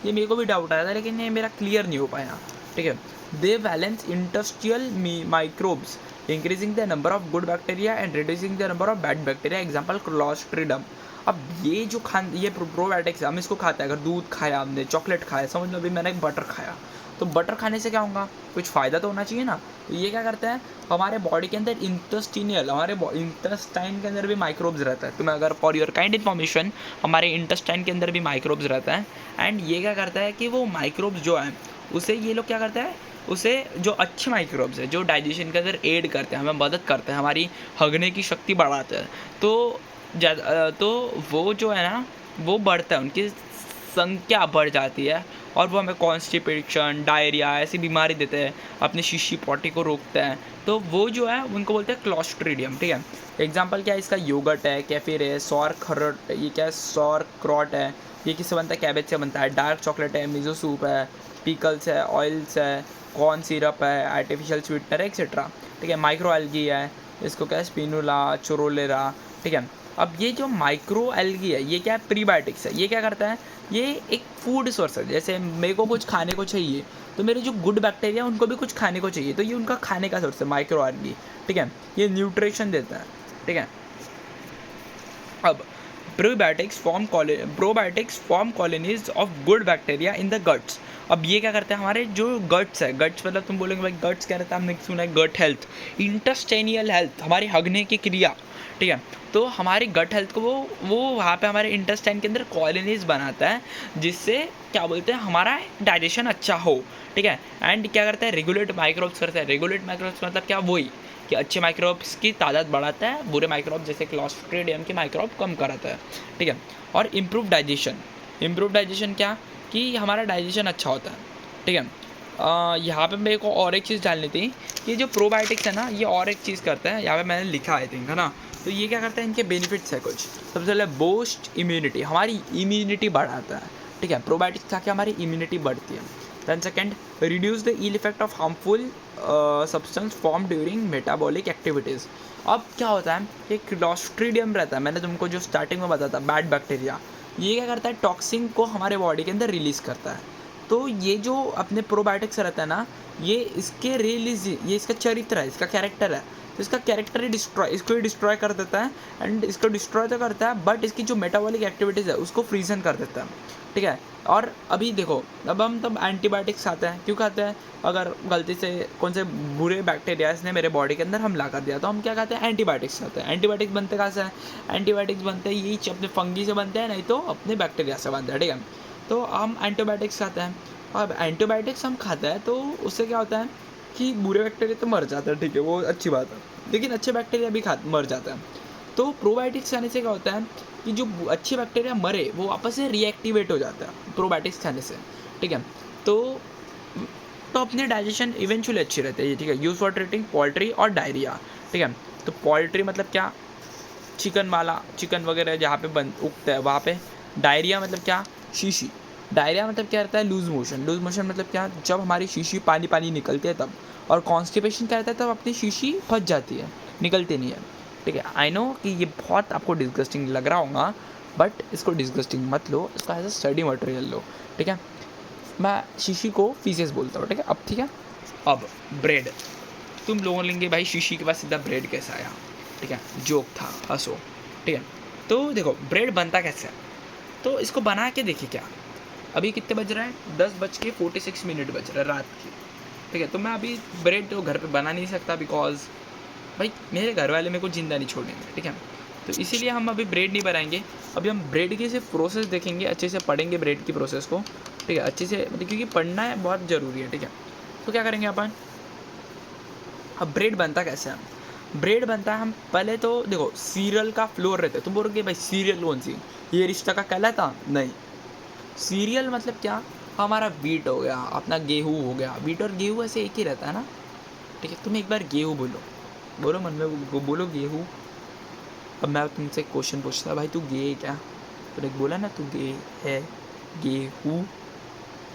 ये मेरे को भी डाउट आया था, लेकिन ये मेरा क्लियर नहीं हो पाया, ठीक है। They balance industrial microbes, increasing the number of good bacteria and reducing the number of bad bacteria, example clostridium. अब ये जो ये प्रोबायोटिक्स है, हम इसको खाते हैं, अगर दूध खाया हमने, चॉकलेट खाया, समझ लो अभी मैंने बटर खाया, तो बटर खाने से क्या होगा, कुछ फ़ायदा तो होना चाहिए ना। तो ये क्या करते हैं, हमारे बॉडी के अंदर इंटेस्टिनियल, हमारे इंटेस्टाइन के अंदर भी माइक्रोब्स रहता है। तुम्हें अगर फॉर योर काइंड इन्फॉर्मेशन, हमारे इंटेस्टाइन के अंदर भी माइक्रोब्स रहता है। एंड ये क्या करता है कि वो माइक्रोब्स जो है उसे ये लोग क्या करते हैं, उसे जो अच्छे माइक्रोब्स है जो डाइजेशन के अंदर एड करते हैं, हमें मदद करते हैं, हमारी हगने की शक्ति बढ़ाते हैं, तो वो जो है ना वो बढ़ता है, उनकी संख्या बढ़ जाती है और वो हमें कॉन्स्टिपेशन, डायरिया ऐसी बीमारी देते हैं, अपनी शीशी पॉटी को रोकते हैं। तो वो जो है उनको बोलते हैं क्लोस्ट्रीडियम, ठीक है। एग्जांपल क्या है इसका, योगर्ट है, केफिर है, सौर खरट, ये क्या है, सौर क्रॉट है, ये किससे बनता है, कैबेज से बनता है। डार्क चॉकलेट है, मिजो सूप है, पिकल्स है, ऑयल्स है, कॉर्न सिरप है, आर्टिफिशियल स्वीटनर है, एक्सेट्रा, ठीक है। माइक्रो एल्गी है, इसको क्या है, स्पिनुला, चोरोलेरा, ठीक है। अब ये जो माइक्रो एल्गी है ये क्या है, प्रीबायोटिक्स है। ये क्या करता है, ये एक फूड सोर्स है, जैसे मेरे को कुछ खाने को चाहिए तो मेरे जो गुड बैक्टीरिया उनको भी कुछ खाने को चाहिए, तो ये उनका खाने का सोर्स है माइक्रो एल्गी, ठीक है। ये न्यूट्रिशन देता है, ठीक है। अब probiotics form colonies of good bacteria in the guts. अब ये क्या करते हैं, हमारे जो गट्स है, गट्स मतलब तुम बोलोगे भाई गट्स क्या रहता है, हमने सुना है गट हेल्थ, इंटेस्टाइनियल हेल्थ, हमारी हगने की क्रिया, ठीक है। तो हमारी गट हेल्थ को वो वहाँ पे हमारे इंटेस्टाइन के अंदर कॉलोनीज बनाता है, जिससे क्या बोलते हैं, हमारा डाइजेशन अच्छा हो, ठीक है। एंड क्या करता है, रेगुलेट माइक्रोब्स करता है। रेगुलेट माइक्रोब्स मतलब क्या, वही कि अच्छे माइक्रोब्स की तादाद बढ़ाता है, बुरे माइक्रोब जैसे क्लॉस्ट्रिडियम के माइक्रोब कम कराता है, ठीक है। और इम्प्रूव डाइजेशन क्या, कि हमारा डाइजेशन अच्छा होता है, ठीक है। यहाँ पे मेरे को और एक चीज़ डालनी थी कि जो प्रोबायोटिक्स है ना, ये और एक चीज़ करते हैं, यहाँ पे मैंने लिखा आई थिंक, है ना। तो ये क्या करते हैं, इनके बेनिफिट्स है कुछ। सबसे पहले बूस्ट इम्यूनिटी, हमारी इम्यूनिटी बढ़ाता है, ठीक है। प्रोबायोटिक्स खा के हमारी इम्यूनिटी बढ़ती है। Then second, reduce the ill effect of harmful substance form during metabolic activities. अब क्या होता है, एक क्लोस्ट्रीडियम रहता है, मैंने तुमको जो स्टार्टिंग में बताया था, बैड बैक्टीरिया, ये क्या करता है, टॉक्सिन को हमारे बॉडी के अंदर रिलीज़ करता है। तो ये जो अपने प्रोबायोटिक्स रहता है ना, ये इसके रिलीज, ये इसका चरित्र है, इसका कैरेक्टर है, तो इसका कैरेक्टर ही इसको ही डिस्ट्रॉय कर देता है। एंड इसको डिस्ट्रॉय तो करता है, बट इसकी जो मेटाबॉलिक एक्टिविटीज़ है उसको फ्रीजन कर देता है, ठीक है। और अभी देखो, अब हम तब एंटीबायोटिक्स खाते हैं, क्यों खाते हैं, अगर गलती से कौन से बुरे बैक्टीरियाज ने मेरे बॉडी के अंदर हमला कर दिया तो हम क्या खाते हैं, एंटीबायोटिक्स खाते हैं। एंटीबायोटिक्स बनते कहाँ से हैं, एंटीबायोटिक्स बनते हैं यही अपने फंगी से बनते हैं, नहीं तो अपने बैक्टीरिया से बनते हैं, ठीक है। तो हम एंटीबायोटिक्स खाते हैं। अब एंटीबायोटिक्स हम खाते हैं तो उससे क्या होता है कि बुरे बैक्टीरिया तो मर जाते हैं, ठीक है, वो अच्छी बात है, लेकिन अच्छे बैक्टीरिया भी मर जाते हैं। तो प्रोबायोटिक्स खाने से क्या होता है कि जो अच्छे बैक्टीरिया मरे वो वापस से रीएक्टिवेट हो जाता है प्रोबायोटिक्स खाने से, ठीक है। तो अपने डाइजेशन इवेंचुअली अच्छी रहती है, ठीक है। यूज फॉर ट्रीटिंग पोल्ट्री और डायरिया, ठीक है। तो पोल्ट्री मतलब क्या, चिकन वगैरह जहाँ पे उगता है वहाँ पे। डायरिया मतलब क्या, शीशी। डायरिया मतलब क्या रहता है, लूज मोशन मतलब क्या, जब हमारी शीशी पानी निकलती है तब। और कॉन्स्टिपेशन क्या रहता है, तब अपनी शीशी फंस जाती है, निकलती नहीं है, ठीक है। आई नो कि ये बहुत आपको डिस्गस्टिंग लग रहा होगा, बट इसको डिस्गस्टिंग मत लो, इसको एज अ स्टडी मटेरियल लो, ठीक है। मैं शीशी को फीसेस बोलता हूँ, ठीक है। अब ठीक है, अब ब्रेड, तुम लोगों लेंगे भाई शीशी के पास सीधा ब्रेड कैसे आया, ठीक है, जोक था, हंसो, ठीक है। तो देखो ब्रेड बनता कैसे है, तो इसको बना के देखिए। क्या अभी कितने बज रहे हैं, 10:46 बज रहे हैं रात की, ठीक है। तो मैं अभी ब्रेड तो घर पे बना नहीं सकता, बिकॉज भाई मेरे घर वाले मेरे को ज़िंदा नहीं छोड़ेंगे, ठीक है। तो इसीलिए हम अभी ब्रेड नहीं बनाएंगे, अभी हम ब्रेड की सिर्फ प्रोसेस देखेंगे, अच्छे से पढ़ेंगे ब्रेड की प्रोसेस को, ठीक है, अच्छे से, मतलब क्योंकि पढ़ना है बहुत ज़रूरी है, ठीक है। तो क्या करेंगे अपन, अब ब्रेड बनता कैसे है, ब्रेड बनता है, हम पहले तो देखो सीरियल का फ्लोर रहता है। तुम बोलोगे भाई सीरियल कौन सी, ये रिश्ता का कहलाता, नहीं। सीरियल मतलब क्या, हमारा वीट हो गया, अपना गेहूँ हो गया, वीट और गेहूँ ऐसे एक ही रहता है ना, ठीक है। तुम एक बार गेहूँ बोलो मन में बोलो गेहूँ। अब मैं तुमसे क्वेश्चन पूछता, भाई तू गे है क्या, तो एक बोला ना तू गे है, गेहूँ,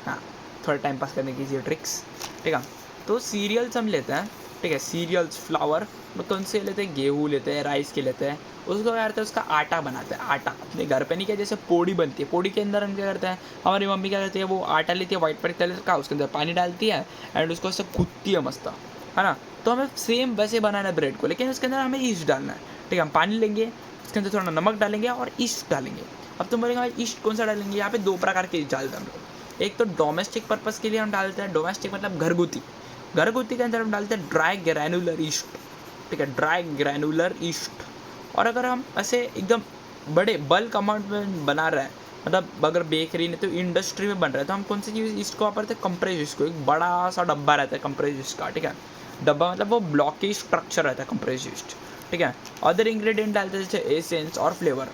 हाँ, थोड़ा टाइम पास करने की ट्रिक्स, ठीक है। तो सीरियल्स हम लेते हैं, ठीक है, सीरियल्स, फ्लावर, वो कौन से लेते हैं, गेहूँ लेते हैं, राइस के लेते हैं, उसको क्या करते हैं, उसका आटा बनाते हैं। आटा अपने घर पे नहीं, क्या जैसे पोड़ी बनती है, पोड़ी के अंदर हम क्या करते हैं, हमारी मम्मी क्या करती है, वो आटा लेती है वाइट कलर का, उसके अंदर पानी डालती है एंड उसको ऐसे गूंथती है मस्त, है ना। तो हमें सेम वैसे बनाना है ब्रेड को, लेकिन उसके अंदर हमें ईस्ट डालना है। ठीक है, हम पानी लेंगे, उसके अंदर थोड़ा नमक डालेंगे और ईस्ट डालेंगे। अब तुम बोलेंगे भाई ईस्ट कौन सा डालेंगे, यहाँ पे 2 प्रकार के ईस्ट डालते हैं हम लोग। एक तो डोमेस्टिक पर्पज़ के लिए हम डालते हैं, डोमेस्टिक मतलब घरगुती, घरगुती के अंदर हम डालते हैं ड्राई ग्रैनुलर ईस्ट। ठीक है, ड्राई ग्रैनुलर ईस्ट। और अगर हम ऐसे एकदम बड़े बल्क अमाउंट में बना रहे हैं, मतलब अगर बेकरी नहीं तो इंडस्ट्री में बन रहा है, तो हम कौन सी चीज़ ईस्ट को वापरते हैं, कंप्रेस ईस्ट को। एक बड़ा सा डब्बा रहता है कंप्रेस ईस्ट का। ठीक है, डब्बा मतलब वो ब्लॉकी स्ट्रक्चर रहता है कंप्रेस ईस्ट। ठीक है, अदर इंग्रेडिएंट डालते हैं जैसे एसेंस और फ्लेवर।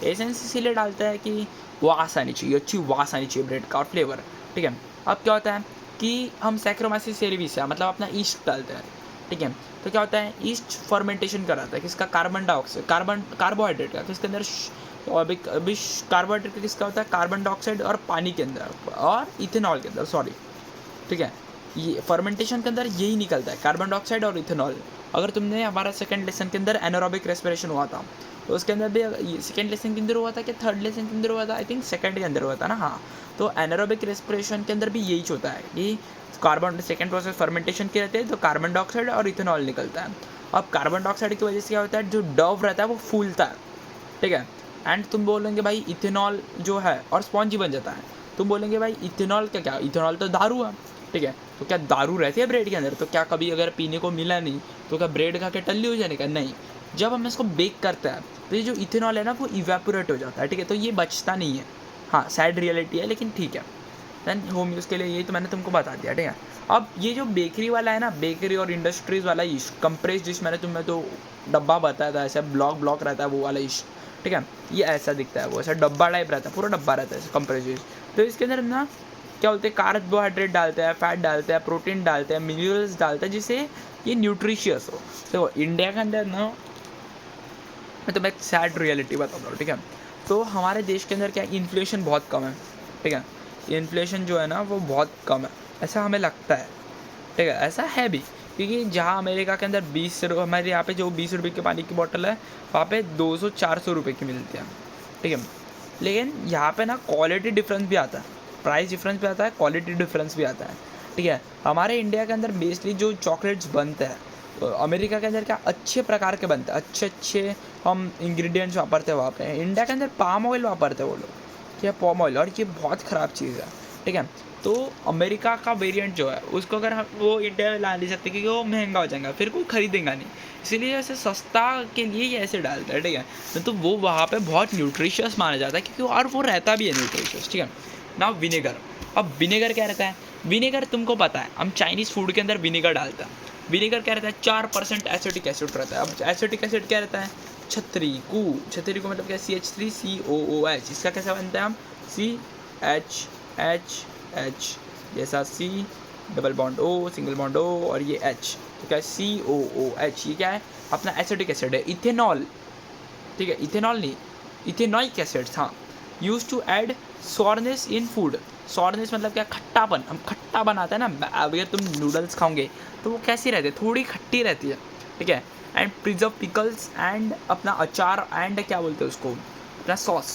एसेंस इसीलिए डालता है कि वास आनी चाहिए, अच्छी वास आनी चाहिए ब्रेड का, और फ्लेवर। ठीक है, अब क्या होता है कि हम सैक्रोमाइसिस सेरेविसा मतलब अपना ईस्ट डालते हैं। ठीक है, तो क्या होता है, ईस्ट फर्मेंटेशन कराता है किसका, कार्बन डाइऑक्साइड, कार्बोहाइड्रेट का, किसके अंदर, अभी कार्बोहाइड्रेट का किसका होता है, कार्बन डाइऑक्साइड और पानी के अंदर और इथेनॉल के अंदर, सॉरी। ठीक है, ये फर्मेंटेशन के अंदर यही निकलता है, कार्बन डाइऑक्साइड और इथेनॉल। अगर तुमने हमारा सेकंड लेसन के अंदर एनारोबिक रेस्पिरेशन हुआ था, तो उसके अंदर भी सेकंड लेसन के अंदर हुआ था कि थर्ड लेसन के अंदर हुआ था, आई थिंक सेकंड के अंदर हुआ था ना, हाँ। तो एनारोबिक रेस्पिरेशन के अंदर भी यही होता है कि कार्बन, सेकंड प्रोसेस फर्मेंटेशन के रहते हैं, तो कार्बन डाइऑक्साइड और इथेनॉल निकलता है। अब कार्बन डाइऑक्साइड की वजह से क्या होता है, जो डव रहता है वो फूलता है। ठीक है, एंड तुम बोलेंगे भाई इथेनॉल जो है और स्पॉन्जी बन जाता है। तुम बोलेंगे भाई इथेनॉल क्या, इथेनॉल तो दारू है। ठीक है, तो क्या दारू रहती है ब्रेड के अंदर, तो क्या कभी अगर पीने को मिला नहीं तो क्या ब्रेड खा के टल्ली हो जाने का, नहीं। जब हम इसको बेक करते हैं तो ये जो इथेनॉल है ना वो इवेपोरेट हो जाता है। ठीक है, तो ये बचता नहीं है। हाँ, सैड रियलिटी है, लेकिन ठीक है, दैन होम यूज़ के लिए यही तो मैंने तुमको बता दिया। ठीक है, अब ये जो बेकरी वाला है ना, बेकरी और इंडस्ट्रीज़ वाला ईस्ट, कंप्रेस जिस मैंने तुम्हें तो डब्बा बताया था, ऐसा ब्लॉक रहता है वो वाला ईस्ट। ठीक है, ये ऐसा दिखता है, वो ऐसा डब्बा टाइप रहता है, पूरा डब्बा रहता है कंप्रेस ईस्ट। तो इसके अंदर ना क्या बोलते हैं, कार्बोहाइड्रेट डालते हैं, फैट डालते हैं, प्रोटीन डालते हैं, मिनरल्स डालते हैं, जिससे ये न्यूट्रिशियस हो। तो इंडिया के अंदर ना, मैं तुम्हें एक सैड रियलिटी बताता हूँ। ठीक है, तो हमारे देश के अंदर क्या, इन्फ्लेशन बहुत कम है। ठीक है, इन्फ्लेशन जो है ना वो बहुत कम है, ऐसा हमें लगता है। ठीक है, ऐसा है भी, क्योंकि जहाँ अमेरिका के अंदर 20 रुपये, हमारे यहाँ पे जो 20 रुपये की पानी की बोतल है, वहाँ पे 200-400 रुपये की मिलती है। ठीक है, लेकिन यहाँ पे ना क्वालिटी डिफरेंस भी आता है, प्राइस डिफरेंस भी आता है, क्वालिटी डिफरेंस भी आता है। ठीक है, हमारे इंडिया के अंदर बेसिकली जो चॉकलेट्स बनते हैं, अमेरिका के अंदर क्या अच्छे प्रकार के बनते हैं, अच्छे हम इंग्रेडिएंट्स वापरते हैं वहाँ पे। इंडिया के अंदर पाम ऑयल वापरते हैं वो लोग, क्या पाम ऑयल, और ये बहुत ख़राब चीज़ है। ठीक है, तो अमेरिका का वेरिएंट जो है उसको अगर हम वो इंडिया में ला नहीं सकते, क्योंकि वो महंगा हो जाएगा, फिर कोई खरीदेगा नहीं, इसीलिए ऐसे सस्ता के लिए ये ऐसे डालता है। ठीक है, तो वो वहाँ पे बहुत न्यूट्रिशियस माना जाता है, क्योंकि और वो रहता भी है न्यूट्रिशियस। ठीक है ना, विनेगर। अब विनेगर क्या रहता है, विनेगर तुमको पता है, हम चाइनीज़ फूड के अंदर विनेगर डालते हैं। विनेगर क्या रहता है, 4% एसिटिक एसिड रहता है। अब एसिटिक एसिड क्या रहता है, छतरी को मतलब क्या, CH3COOH, इसका कैसे बनता है, हम CHH जैसा C, double bond O, single bond O, और ये H, तो क्या है COOH। ये क्या है, अपना एसिटिक एसिड है। इथेनॉल, ठीक है, इथेनॉल नहीं, इथेनॉइक एसिड्स, हाँ, use to add sourness in food. Sourness मतलब क्या, खट्टापन, हम खट्टा बनाते हैं ना, अगर तुम नूडल्स खाओगे तो वो कैसी रहती है, थोड़ी खट्टी रहती है। ठीक है, एंड प्रिजर्व पिकल्स, एंड अपना अचार, एंड क्या बोलते हैं उसको, अपना सॉस।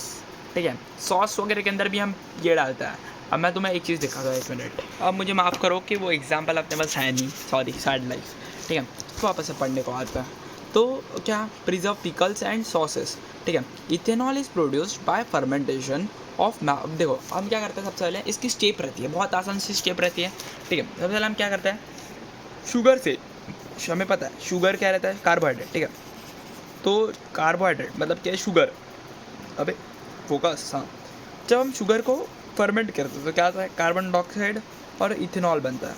ठीक है, सॉस वगैरह के अंदर भी हम ये डालते हैं। अब मैं तुम्हें एक चीज़ दिखाता हूँ, 1 मिनट। अब मुझे माफ़ करो कि वो एग्जाम्पल अपने पास है नहीं, सॉरी, सैड लाइफ। ठीक है, तो वापस से पढ़ने को आता है। तो क्या, प्रिजर्व पिकल्स एंड सॉसेस। ठीक है, ethanol is produced by fermentation of. देखो हम क्या करते हैं, सबसे पहले इसकी स्टेप रहती है, बहुत आसान सी स्टेप रहती है। ठीक है, सबसे पहले हम क्या करते हैं, शुगर से, हमें पता है शुगर क्या रहता है, कार्बोहाइड्रेट। ठीक है, तो कार्बोहाइड्रेट मतलब क्या है, शुगर। अबे फोकस, हाँ, जब हम शुगर को फर्मेंट करते हैं तो क्या होता है, कार्बन डाइऑक्साइड और इथेनॉल बनता है।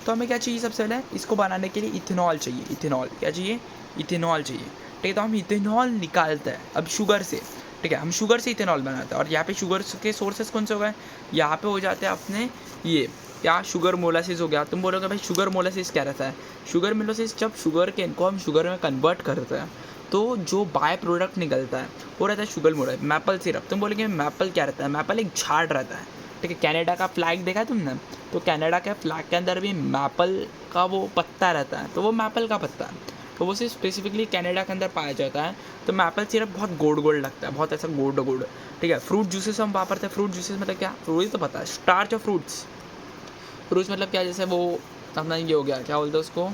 तो हमें क्या चाहिए, सबसे पहले इसको बनाने के लिए इथेनॉल चाहिए। इथेनॉल क्या चाहिए, इथेनॉल चाहिए। ठीक है, तो हम इथेनॉल निकालते हैं अब शुगर से। ठीक है, हम शुगर से इथेनॉल बनाते हैं, और यहाँ पे शुगर के सोर्सेज कौन से हो गए, यहाँ पे हो जाते हैं अपने ये क्या, शुगर मोलासिस हो गया। तुम बोलोगे भाई शुगर मोलासिस क्या रहता है, शुगर मोलासिस जब शुगर के इनको हम शुगर में कन्वर्ट करते हैं तो जो बाय प्रोडक्ट निकलता है वो रहता है शुगर मोलासिस। मैपल सिरप, तुम बोलेंगे मैपल क्या रहता है, मैपल एक झाड़ रहता है। ठीक है। कनाडा का फ्लैग देखा है तुमने, तो कनाडा के फ्लैग के अंदर भी मैपल का वो पत्ता रहता है, तो वो मैपल का पत्ता है, तो वो सिर्फ स्पेसिफिकली कनाडा के अंदर पाया जाता है। तो मैपल सिर्फ बहुत गोड गोड लगता है, बहुत ऐसा गोड गोड, ठीक है। फ्रूट जूसेस हम वापरते हैं, फ्रूट जूसेस मतलब क्या, फ्रूट तो पता है, स्टार्च ऑफ फ्रूट्स, फ्रूट्स मतलब क्या, जैसे वो अपना ये हो गया, क्या बोलते हैं उसको,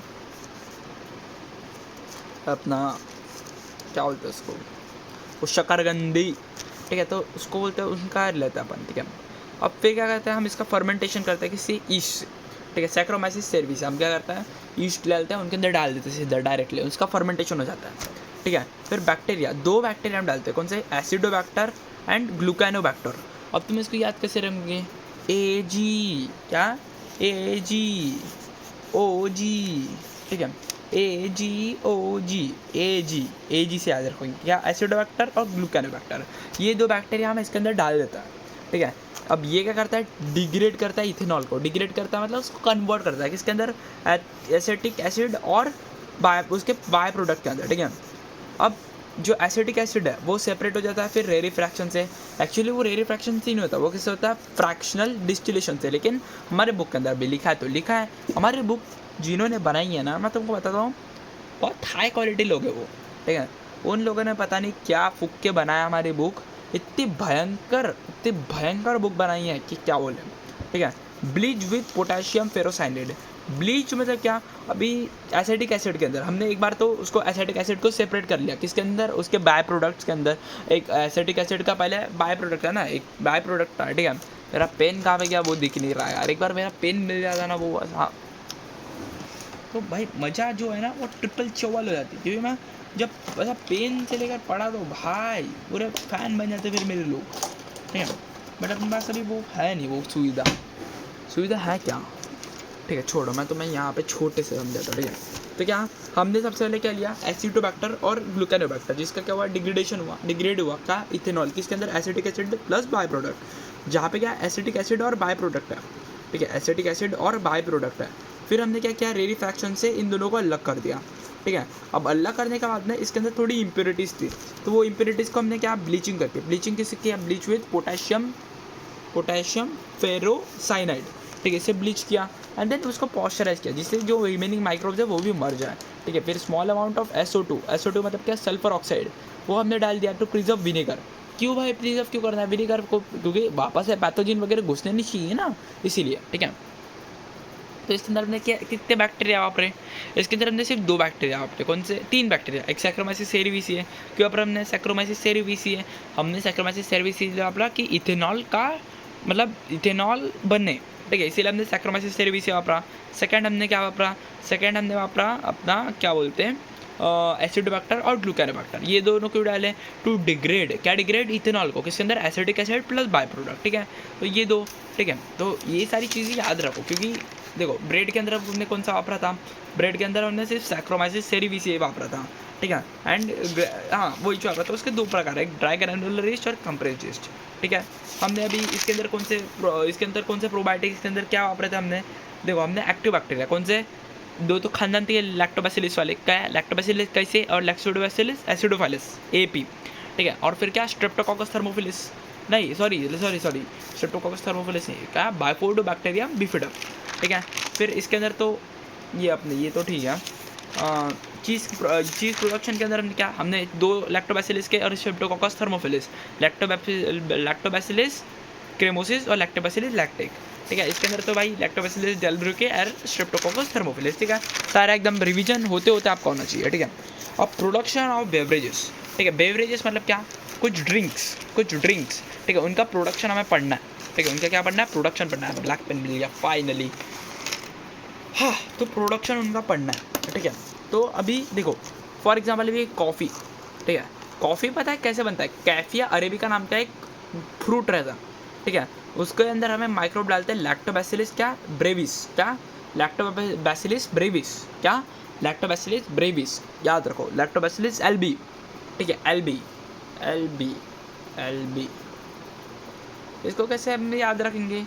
अपना क्या बोलते हैं उसको, वो शकरकंदी, ठीक है, तो उसको बोलते हैं, उनका लेते हैं अपन, ठीक है। अब फिर क्या करते हैं हम, इसका फर्मेंटेशन करते हैं किसी ईस्ट, ठीक है, सैक्रोमाइसिस सेरेविस, हम क्या करते हैं ईस्ट ले लेते हैं, उनके अंदर डाल देते हैं सीधा डायरेक्टली, उसका फर्मेंटेशन हो जाता है, ठीक है। फिर बैक्टीरिया, 2 बैक्टीरिया हम डालते हैं, कौन से, एसिडोबैक्टर एंड ग्लूकानोबैक्टर। अब तुम इसको याद कैसे रहोगे, AG, क्या, AGOG, ठीक है, AGOG से याद रखोगे क्या, एसिडोबैक्टर और ग्लूकानोबैक्टर, ये 2 बैक्टीरिया हम इसके अंदर डाल देता है, ठीक है। अब ये क्या करता है, डिग्रेड करता है इथेनॉल को, डिग्रेड करता है मतलब उसको कन्वर्ट करता है किसके अंदर, एसिटिक एसिड और उसके बाय प्रोडक्ट के अंदर, ठीक है। अब जो एसिटिक एसिड है वो सेपरेट हो जाता है फिर रेरिफ्रैक्शन से, एक्चुअली वो रेरिफ्रैक्शन से नहीं होता, वो किससे होता है, फ्रैक्शनल डिस्टिलेशन से, लेकिन हमारे बुक के अंदर भी लिखा है, तो लिखा है, हमारी बुक जिन्होंने बनाई है ना, मैं तुमको बताता हूँ, बहुत हाई क्वालिटी लोग हैं वो, ठीक है। उन लोगों ने पता नहीं क्या फूक के बनाया हमारी बुक, इतनी भयंकर बुक बनाई है कि क्या बोले, ठीक है। Bleach with potassium ferrocyanide, bleach मतलब क्या, अभी एसिटिक एसिड के अंदर हमने एक बार तो उसको एसिटिक एसिड को सेपरेट कर लिया, किसके अंदर, उसके बाय प्रोडक्ट्स के अंदर। एक एसिटिक एसिड का पहले बाय प्रोडक्ट है ना, एक बाय प्रोडक्ट था, ठीक है। मेरा पेन कहाँ पे गया वो दिख नहीं रहा है यार, एक बार मेरा पेन मिल जाता ना वो, हाँ, तो भाई मज़ा जो है ना वो ट्रिपल चौवल हो जाती, क्योंकि मैं जब ऐसा पेन से लेकर पढ़ा तो भाई पूरे फैन बन जाते फिर मेरे लोग, ठीक है। बट अपने पास अभी वो है नहीं, वो सुविधा है क्या, ठीक है, छोड़ो, मैं तुम्हें यहाँ पे छोटे से समझाता, ठीक है। तो क्या हमने सबसे पहले क्या लिया, एसिडोबैक्टर और ग्लूकानोबैक्टर, जिसका क्या हुआ, डिग्रेड हुआ का इथेनॉल, किसके अंदर, acetic acid plus by product, जहाँ पे क्या एसिटिक एसिड और बाय प्रोडक्ट है, ठीक है, एसिटिक एसिड और बाय प्रोडक्ट है। फिर हमने क्या किया, रेरिफ्रैक्शन से इन दोनों को अलग कर दिया, ठीक है। अब अलग करने के बाद में इसके अंदर थोड़ी इम्प्योरिटीज़ थी, तो वो इम्प्योरिटीज़ को हमने क्या, ब्लीचिंग करके, ब्लीचिंग किससे किया, ब्लीच विथ पोटेशियम फेरोसाइनाइड, ठीक है, इसे ब्लीच किया एंड देन उसको पॉस्चराइज किया, जिससे जो रिमेनिंग माइक्रोब्स है वो भी मर जाए, ठीक है। फिर स्मॉल अमाउंट ऑफ SO2 मतलब क्या, सल्फर ऑक्साइड, वो हमने डाल दिया टू प्रिजर्व विनेगर। क्यों भाई प्रिजर्व क्यों करना है विनेगर को, क्योंकि वापस से पैथोजन वगैरह घुसने नहीं चाहिए ना, इसीलिए, ठीक है। तो इसके अंदर हमने क्या, कितने बैक्टीरिया वापरे, इसके अंदर हमने सिर्फ 2 बैक्टीरिया वापरे, कौन से, 3 बैक्टीरिया, एक सैक्रोमाइसिस सेरेविसिए, क्यों वापरा हमने सैक्रोमाइसिस सेरेविसिए, हमने सैक्रोमाइसिस सेरेविसिए वापरा कि इथेनॉल का मतलब इथेनॉल बने, ठीक है, इसीलिए हमने सैक्रोमाइसिस सेरेविसिए वापरा। सेकंड हमने क्या वापरा, अपना क्या बोलते हैं, एसिडोबैक्टर और ग्लूकानोबैक्टर, ये दोनों क्यों डाले, टू डिग्रेड, क्या डिग्रेड, इथेनॉल को, किसके अंदर, acetic acid plus by product, ठीक है। तो ये 2, ठीक है, तो ये सारी चीज़ें याद रखो, क्योंकि देखो ब्रेड के अंदर हमने कौन सा वापरा था, ब्रेड के अंदर हमने सिर्फ सैक्रोमाइसिस सेरेविसिए वापरा था, ठीक है। एंड हाँ वही जो वापरा था, उसके 2 प्रकार है, एक ड्राई ग्रैनुलर यीस्ट और कंप्रेस्ड यीस्ट, ठीक है। हमने अभी इसके अंदर कौन से प्रोबायोटिक, इसके अंदर क्या वापरे थे हमने, देखो हमने एक्टिव बैक्टीरिया, कौन से 2 तो खानदान थे, लैक्टोबैसिलिस वाले, क्या है, लैक्टोबैसिलिस कैसे और लैक्टोबैसिलिस एसिडोफाइलस AP, ठीक है। और फिर क्या, स्ट्रेप्टोकोकस थर्मोफिलिस, नहीं सॉरी स्ट्रेप्टोकोकस थर्मोफिलिस नहीं, क्या, बाइफोडोबैक्टीरियम बिफिडम, ठीक है। फिर इसके अंदर तो ये अपने ये तो ठीक है, चीज़ प्रोडक्शन के अंदर हमने क्या, हमने 2 लैक्टोबैसिलिस के और स्ट्रेप्टोकोकस थर्मोफिलिस, लैक्टोबैसिलिस क्रेमोसिस और लैक्टोबैसिलिस लैक्टिक, ठीक है। इसके अंदर तो भाई लैक्टोबैसिलिस डेल्ब्रुके और स्ट्रेप्टोकोकस थर्मोफिलिस, ठीक है। सारा एकदम रिवीजन होते होते आपको होना चाहिए, ठीक है। अब प्रोडक्शन ऑफ बेवरेजेस, ठीक है, बेवरेजेस मतलब क्या, कुछ ड्रिंक्स, ठीक है, उनका प्रोडक्शन हमें पढ़ना है, ठीक है, उनका क्या पढ़ना है, प्रोडक्शन पढ़ना है, ब्लैक पेन मिल गया फाइनली, हाँ, तो प्रोडक्शन उनका पढ़ना है, ठीक है। तो अभी देखो फॉर एग्जांपल अभी कॉफ़ी, ठीक है, कॉफ़ी पता है कैसे बनता है, कैफिया अरेबिका नाम का एक फ्रूट रहता है, ठीक है, उसके अंदर हमें माइक्रोब डालते हैं, लैक्टोबैसिलिस ब्रेविस, याद रखो, लैक्टोबैसिलिस LB, ठीक है, LB, इसको कैसे हम याद रखेंगे,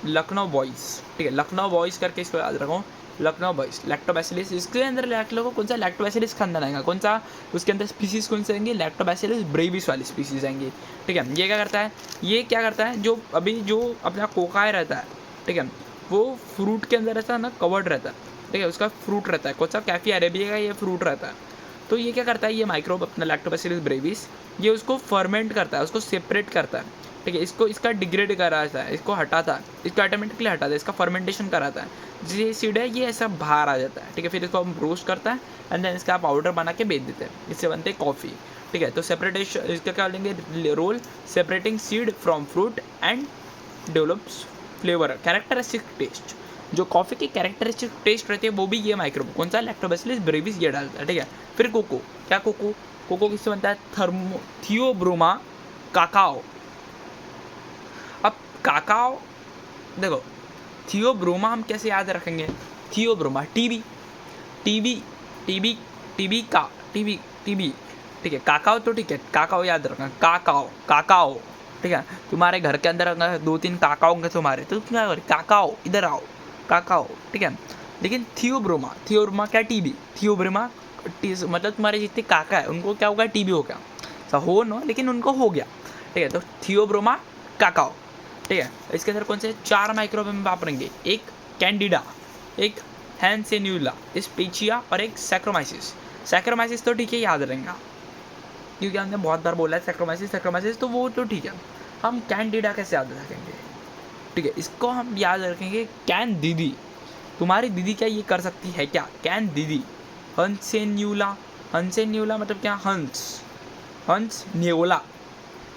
लखनऊ बॉयज़, ठीक है, लखनऊ बॉयज़ करके इसको याद रखो, लखनऊ बॉयज, लैक्टोबैसिलिस, इसके अंदर लैक्टो को कौन सा लैक्टोबैसिलिस खानदान आएगा, कौन सा उसके अंदर स्पीसीज कौन से आएंगे, लैक्टोबैसिलिस ब्रेविस वाली स्पीसीज आएंगी। ठीक है, ये क्या करता है, ये क्या करता है, जो अभी जो अपना कोकाय रहता है, ठीक है, वो फ्रूट के अंदर ऐसा ना कवर्ड रहता है, ठीक है, उसका फ्रूट रहता है, कौन सा कैफी अरेबिया का ये फ्रूट रहता है। तो ये क्या करता है, ये माइक्रोब अपना लैक्टोबैसिलिस ब्रेविस, ये उसको फर्मेंट करता है, उसको सेपरेट करता है, ठीक है, इसको इसका डिग्रेड कराता है, इसको हटाता है, इसको ऑटोमेटिकली हटाता है, इसका फर्मेंटेशन कराता है, ये सीड है ये ऐसा बाहर आ जाता है। ठीक है, फिर इसको हम रोस्ट करता है एंड देन इसका पाउडर बना के बेच देते हैं, इससे बनते हैं कॉफ़ी। ठीक है, तो सेपरेटेशन इसका क्या लेंगे role, separating seed from fruit and develops flavour characteristic taste. जो कॉफ़ी की कैरेक्टरिस्टिक टेस्ट रहती है वो भी ये माइक्रोब कौन सा लैक्टोबैसिलस ब्रेविस ये डालता है। ठीक है, फिर कोको, क्या कोको, कोको किससे बनता है, थियोब्रोमा काकाओ। अब काकाओ देखो, थियोब्रोमा हम कैसे याद रखेंगे, Theobroma TB, TB TB TB का टीबी टीबी। ठीक है, काकाओ तो ठीक है, काकाओ याद रखना, काकाओ काकाओ। ठीक है, तुम्हारे घर के अंदर अगर 2-3 काकाओ होंगे तुम्हारे, तो तुम क्या करोगे, काकाओ इधर आओ, काकाओ। ठीक है, लेकिन थियोब्रोमा, थियोब्रोमा क्या टीबी, थियोब्रोमा मतलब तुम्हारे जितने काका है उनको क्या होगा, टीबी हो गया, ऐसा हो नो लेकिन उनको हो गया। ठीक है, तो थियोब्रोमा काकाओ। ठीक है, इसके अंदर कौन से 4 माइक्रोब हम वापरेंगे, एक कैंडिडा, एक हैंसेन्यूला, स्पीचिया और एक सैक्रोमाइसिस। सैक्रोमाइसिस तो ठीक है याद रहेगा क्योंकि हमने बहुत बार बोला है सैक्रोमाइसिस सैक्रोमाइसिस, तो वो तो ठीक है। हम कैंडिडा कैसे याद रखेंगे, ठीक है, इसको हम याद रखेंगे कैन दीदी, तुम्हारी दीदी क्या ये कर सकती है क्या, कैन दीदी। हंसेन्यूला, हंसेन्यूला मतलब क्या, हंस, हंस न्योला,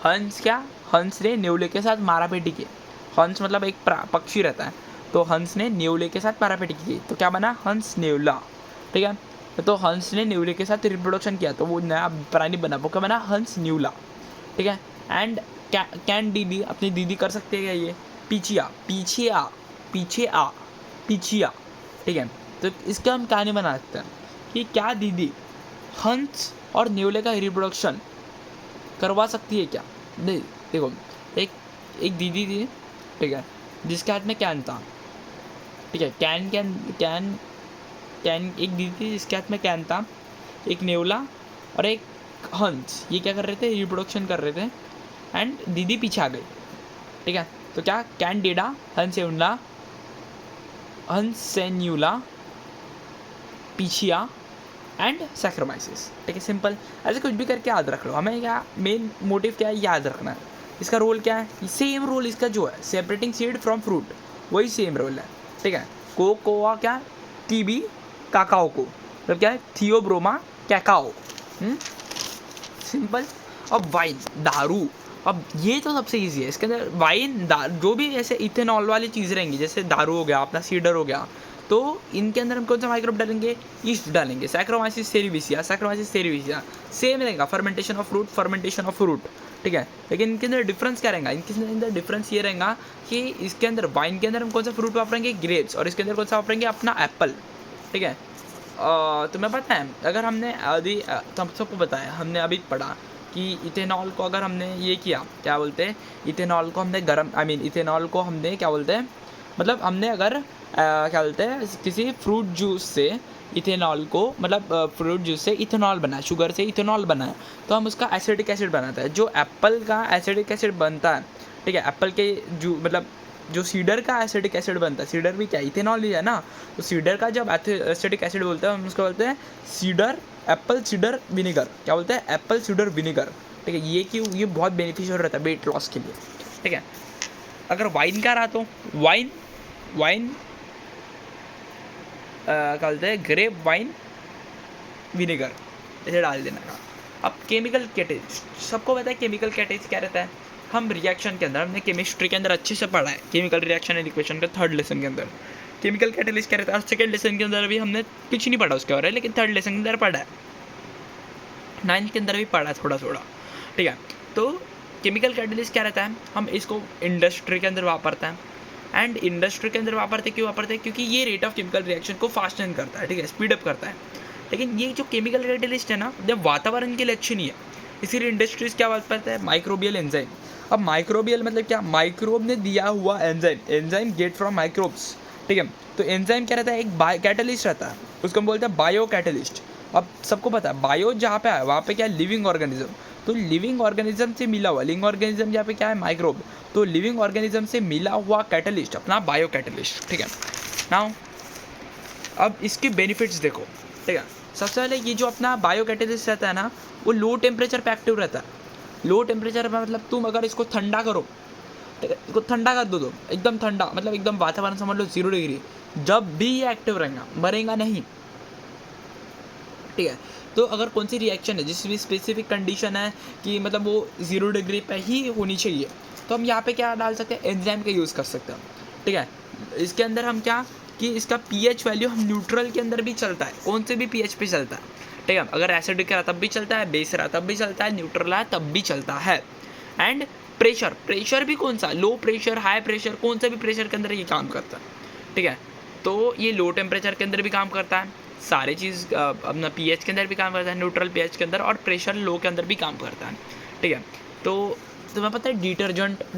हंस क्या, हंस ने न्योले के साथ मारापेटी की, हंस मतलब एक पक्षी रहता है, तो हंस ने न्योले के साथ मारापेटी की तो क्या बना, हंस न्योला। ठीक है, तो हंस ने न्योले के साथ रिप्रोडक्शन किया तो वो नया प्राणी बना, वो क्या बना, हंस न्यूला। ठीक है, एंड कैन दीदी, अपनी दीदी कर सकते हैं ये, पीछिया, पीछे आ, पीछे आ, पीछिया। ठीक है, तो इसका हम कहानी बना सकते हैं कि क्या दीदी हंस और न्योले का रिप्रोडक्शन करवा सकती है क्या। नहीं देखो, एक दीदी थी, ठीक है, जिसके हाथ में कैन था। ठीक है, कैन कैन कैन कैन, एक दीदी थी जिसके हाथ में कैन था, एक नेवला और एक हंस, ये क्या कर रहे थे, रिप्रोडक्शन कर रहे थे एंड दीदी पीछे आ गई। ठीक है, तो क्या कैंडिडा, हंसेन्यूला, हंसेन्यूला, पीछिया एंड सैक्रोमाइसिस। ठीक है, सिंपल, ऐसे कुछ भी करके याद रख लो। हमें क्या मेन मोटिव क्या है, याद रखना है। इसका रोल क्या है, सेम रोल इसका जो है सेपरेटिंग सीड फ्रॉम फ्रूट, वही सेम रोल है। ठीक है, कोकोआ क्या, टीबी काकाओ को, मतलब क्या है, थियोब्रोमा कैकाओ। सिंपल। अब वाइन, दारू, अब ये तो सबसे ईजी है। इसके अंदर वाइन, जो भी ऐसे इथेनॉल वाली चीज़ रहेंगी, जैसे दारू हो गया, अपना सीडर हो गया, तो इनके अंदर हम कौन सा माइक्रोब डालेंगे, ईस्ट डालेंगे, सैक्रोमाइसिस सेरिविसिया, सैक्रोमाइसिस सेरिविसिया। सेम रहेगा, fermentation of fruit, fermentation of fruit. ठीक है, लेकिन इनके अंदर डिफरेंस क्या रहेगा, इनके अंदर डिफरेंस ये रहेगा कि इसके अंदर वाइन के अंदर हम कौन सा फ्रूट वापरेंगे, ग्रेप्स, और इसके अंदर कौन सा वापरेंगे, अपना एप्पल। ठीक है, तुम्हें पता है, अगर हमने अभी हम सबको बताया, हमने अभी पढ़ा कि इथेनॉल को अगर हमने ये किया, क्या बोलते हैं, इथेनॉल को हमने गर्म, इथेनॉल को हमने क्या बोलते हैं, मतलब हमने अगर क्या बोलते हैं, किसी फ्रूट जूस से इथेनॉल को, मतलब फ्रूट जूस से इथेनॉल बना, शुगर से इथेनॉल बना, तो हम उसका एसिडिक एसिड बनाते हैं। जो एप्पल का एसिडिक एसिड बनता है, ठीक है, एप्पल के मतलब जो सीडर का एसिडिक एसिड बनता है, सीडर भी क्या इथेनॉल ही है ना, तो सीडर का जब एसिडिक एसिड बोलते हैं हम उसको बोलते हैं सीडर, एप्पल सीडर विनेगर। क्या बोलते हैं, एप्पल सीडर विनेगर। ठीक है, ये क्यों, ये बहुत बेनिफिशियल रहता है वेट लॉस के लिए। ठीक है, अगर वाइन का रहा तो वाइन क्या बोलते हैं, ग्रेप वाइन विनेगर, ऐसे डाल देना का। अब केमिकल कैटेलिस्ट, सबको पता है केमिकल कैटेलिस्ट क्या रहता है, हम रिएक्शन के अंदर, हमने केमिस्ट्री के अंदर अच्छे से पढ़ा है, केमिकल रिएक्शन एंड इक्वेशन का 3rd लेसन के अंदर केमिकल कैटेलिस्ट क्या रहता है, और 2nd लेसन के अंदर भी हमने कुछ नहीं पढ़ा उसके बारे में, लेकिन 3rd लेसन के अंदर पढ़ा है, 9th के अंदर भी पढ़ा है थोड़ा थोड़ा। ठीक है, तो केमिकल कैटेलिस्ट क्या रहता है, हम इसको इंडस्ट्री के अंदर वापरते हैं, एंड इंडस्ट्री के अंदर वापरते क्यों वापरते हैं, क्योंकि ये रेट ऑफ केमिकल रिएक्शन को फास्टन करता है। ठीक है, स्पीड अप करता है। लेकिन ये जो केमिकल कैटेलिस्ट है ना, जब वातावरण के लिए अच्छी नहीं है, इसीलिए इंडस्ट्रीज क्या वापरता है, माइक्रोबियल एंजाइम। अब माइक्रोबियल मतलब क्या, माइक्रोब ने दिया हुआ enzyme, enzyme get from microbes, ठीक है। तो एंजाइम क्या रहता है, एक कैटलिस्ट रहता है, उसको हम बोलते हैं बायो कैटलिस्ट। अब सबको पता है बायो जहाँ पे है वहाँ पे क्या है, लिविंग ऑर्गेनिज्म। तो लिविंग ऑर्गेनिज्म से मिला हुआ, लिविंग ऑर्गेनिज्म जहाँ पे क्या है, माइक्रोब। तो लिविंग ऑर्गेनिज्म से मिला हुआ कैटलिस्ट अपना बायो कैटलिस्ट, ठीक है। नाउ अब इसके बेनिफिट्स देखो, ठीक है। सबसे पहले ये जो अपना बायो कैटलिस्ट रहता है ना, वो लो टेम्परेचर पे एक्टिव रहता है। लो टेम्परेचर में मतलब तुम अगर इसको ठंडा करो, ठीक है, इसको ठंडा कर दो, एकदम ठंडा, मतलब एकदम वातावरण समझ लो 0 डिग्री, जब भी ये एक्टिव रहेगा, मरेगा नहीं, ठीक है। तो अगर कौन सी रिएक्शन है जिस भी स्पेसिफिक कंडीशन है कि मतलब वो 0 डिग्री पे ही होनी चाहिए, तो हम यहाँ पे क्या डाल सकते हैं, एंजाइम का यूज़ कर सकते हैं, ठीक है। इसके अंदर हम क्या कि इसका पीएच वैल्यू हम न्यूट्रल के अंदर भी चलता है, कौन से भी पीएच पे चलता है, ठीक है। अगर एसिडिक रहा तब भी चलता है, बेस रहा तब भी चलता है, न्यूट्रल है तब भी चलता है। एंड प्रेशर भी कौन सा, लो प्रेशर, हाई प्रेशर, कौन सा भी प्रेशर के अंदर ये काम करता है, ठीक है। तो ये लो टेम्परेचर के अंदर भी काम करता है, सारे चीज़ अपना पीएच के अंदर भी काम करता है, न्यूट्रल पीएच के अंदर, और प्रेशर लो के अंदर भी काम करता है, ठीक है। तो तुम्हें पता है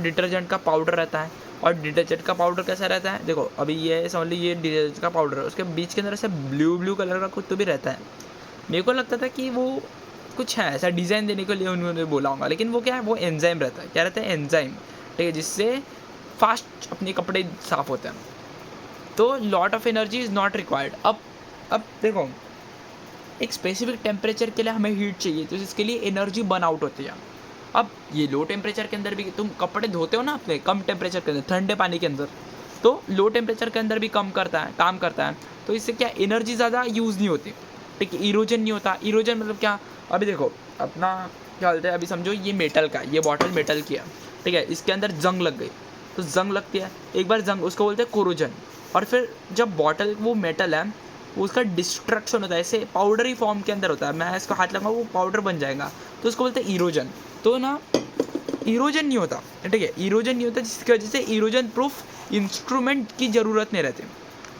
डिटर्जेंट का पाउडर रहता है, और डिटर्जेंट का पाउडर कैसा रहता है, देखो अभी ये समझ लीजिए डिटर्जेंट का पाउडर है, उसके बीच के अंदर ऐसे ब्लू कलर का कुछ तो भी रहता है। मेरे को लगता था कि वो कुछ है ऐसा डिज़ाइन देने के लिए उन्होंने बोला होगा, लेकिन वो क्या है, वो एंजाइम रहता है, क्या रहता है, एंजाइम, ठीक है, जिससे फास्ट अपने कपड़े साफ होते हैं। तो lot of energy is not required. अब देखो, एक स्पेसिफिक टेम्परेचर के लिए हमें हीट चाहिए, तो इसके लिए एनर्जी बर्न आउट होती है। अब ये लो टेम्परेचर के अंदर भी तुम कपड़े धोते हो ना अपने, कम टेम्परेचर के अंदर, ठंडे पानी के अंदर, तो लो टेम्परेचर के अंदर भी काम करता है। तो इससे क्या, एनर्जी ज़्यादा यूज़ नहीं होती, ठीक है, इरोजन नहीं होता। इरोजन मतलब क्या, अभी देखो अपना क्या बोलते हैं, अभी समझो ये मेटल का, ये बॉटल मेटल की है, ठीक है, इसके अंदर जंग लग गई, तो जंग लगती है एक बार, जंग उसको बोलते हैं कोरोजन। और फिर जब बॉटल वो मेटल है, उसका डिस्ट्रक्शन होता है, ऐसे पाउडरी फॉर्म के अंदर होता है, मैं इसको हाथ लगाऊंगा वो पाउडर बन जाएगा, तो उसको बोलते हैं इरोजन। तो ना इरोजन नहीं होता, ठीक है, इरोजन नहीं होता, जिसकी वजह से इरोजन प्रूफ इंस्ट्रूमेंट की ज़रूरत नहीं रहती,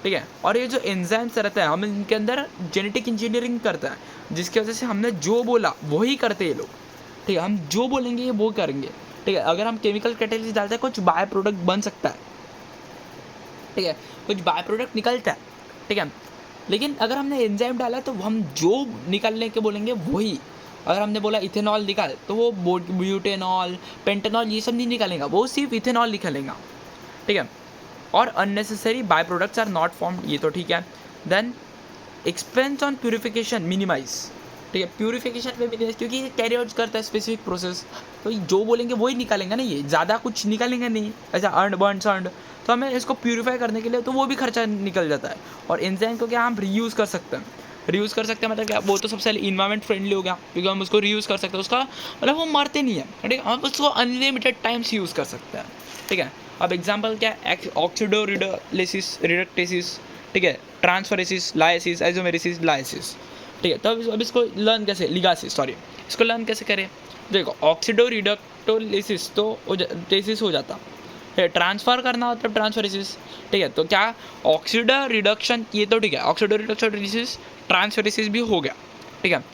ठीक है। और ये जो एंजाइम्स रहता है, हम इनके अंदर जेनेटिक इंजीनियरिंग करता है, जिसकी वजह से हमने जो बोला वही करते हैं ये लोग, ठीक है, हम जो बोलेंगे ये वो करेंगे, ठीक है। अगर हम केमिकल कैटेलिस्ट डालते हैं, कुछ बाय प्रोडक्ट बन सकता है, ठीक है, कुछ बाय प्रोडक्ट निकलता है, ठीक है। लेकिन अगर हमने एंजाइम डाला तो हम जो निकालने के बोलेंगे वही, अगर हमने बोला इथेनॉल निकाल, तो वो ब्यूटेनॉल, पेंटेनॉल ये सब नहीं निकालेगा, वो सिर्फ इथेनॉल निकालेगा, ठीक है। और unnecessary by products are not formed, ये तो ठीक है। Then expense on purification minimize, ठीक है, प्यूरिफिकेशन पे मिनिमाइज, क्योंकि ये कैरी आउट करता है स्पेसिफिक प्रोसेस, तो जो बोलेंगे वही निकालेंगे ना, ये ज़्यादा कुछ निकालेंगे नहीं, ऐसा अर्न बर्न सर्न। तो हमें इसको प्यूरीफाई करने के लिए तो वो भी खर्चा निकल जाता है। और एंजाइम को क्या हम रीयूज़ कर सकते हैं, मतलब क्या, वो तो सबसे इन्वायरमेंट फ्रेंडली हो गया, क्योंकि हम उसको रीयूज़ कर सकते हैं, उसका मतलब वो मरते नहीं है, ठीक है, हम उसको अनलिमिटेड टाइम्स यूज़ कर सकते हैं, ठीक है। अब एग्जांपल क्या है, ऑक्सीडो रिडक्टेसिस, ठीक है, ट्रांसफरेसिस, लाइसिस, आइसोमेरेसिस, लाइसिस, ठीक है। तो अब इसको लर्न कैसे, इसको लर्न कैसे करें, देखो ऑक्सीडो रिडक्टोलिसिस तो टेसिस हो जाता है, ट्रांसफ़र करना मतलब ट्रांसफरेसिस, ठीक है। तो क्या ऑक्सीडो रिडक्शन, ये तो ठीक है, ऑक्सीडो रिडक्शन ट्रांसफरेसिस भी हो गया, ठीक है।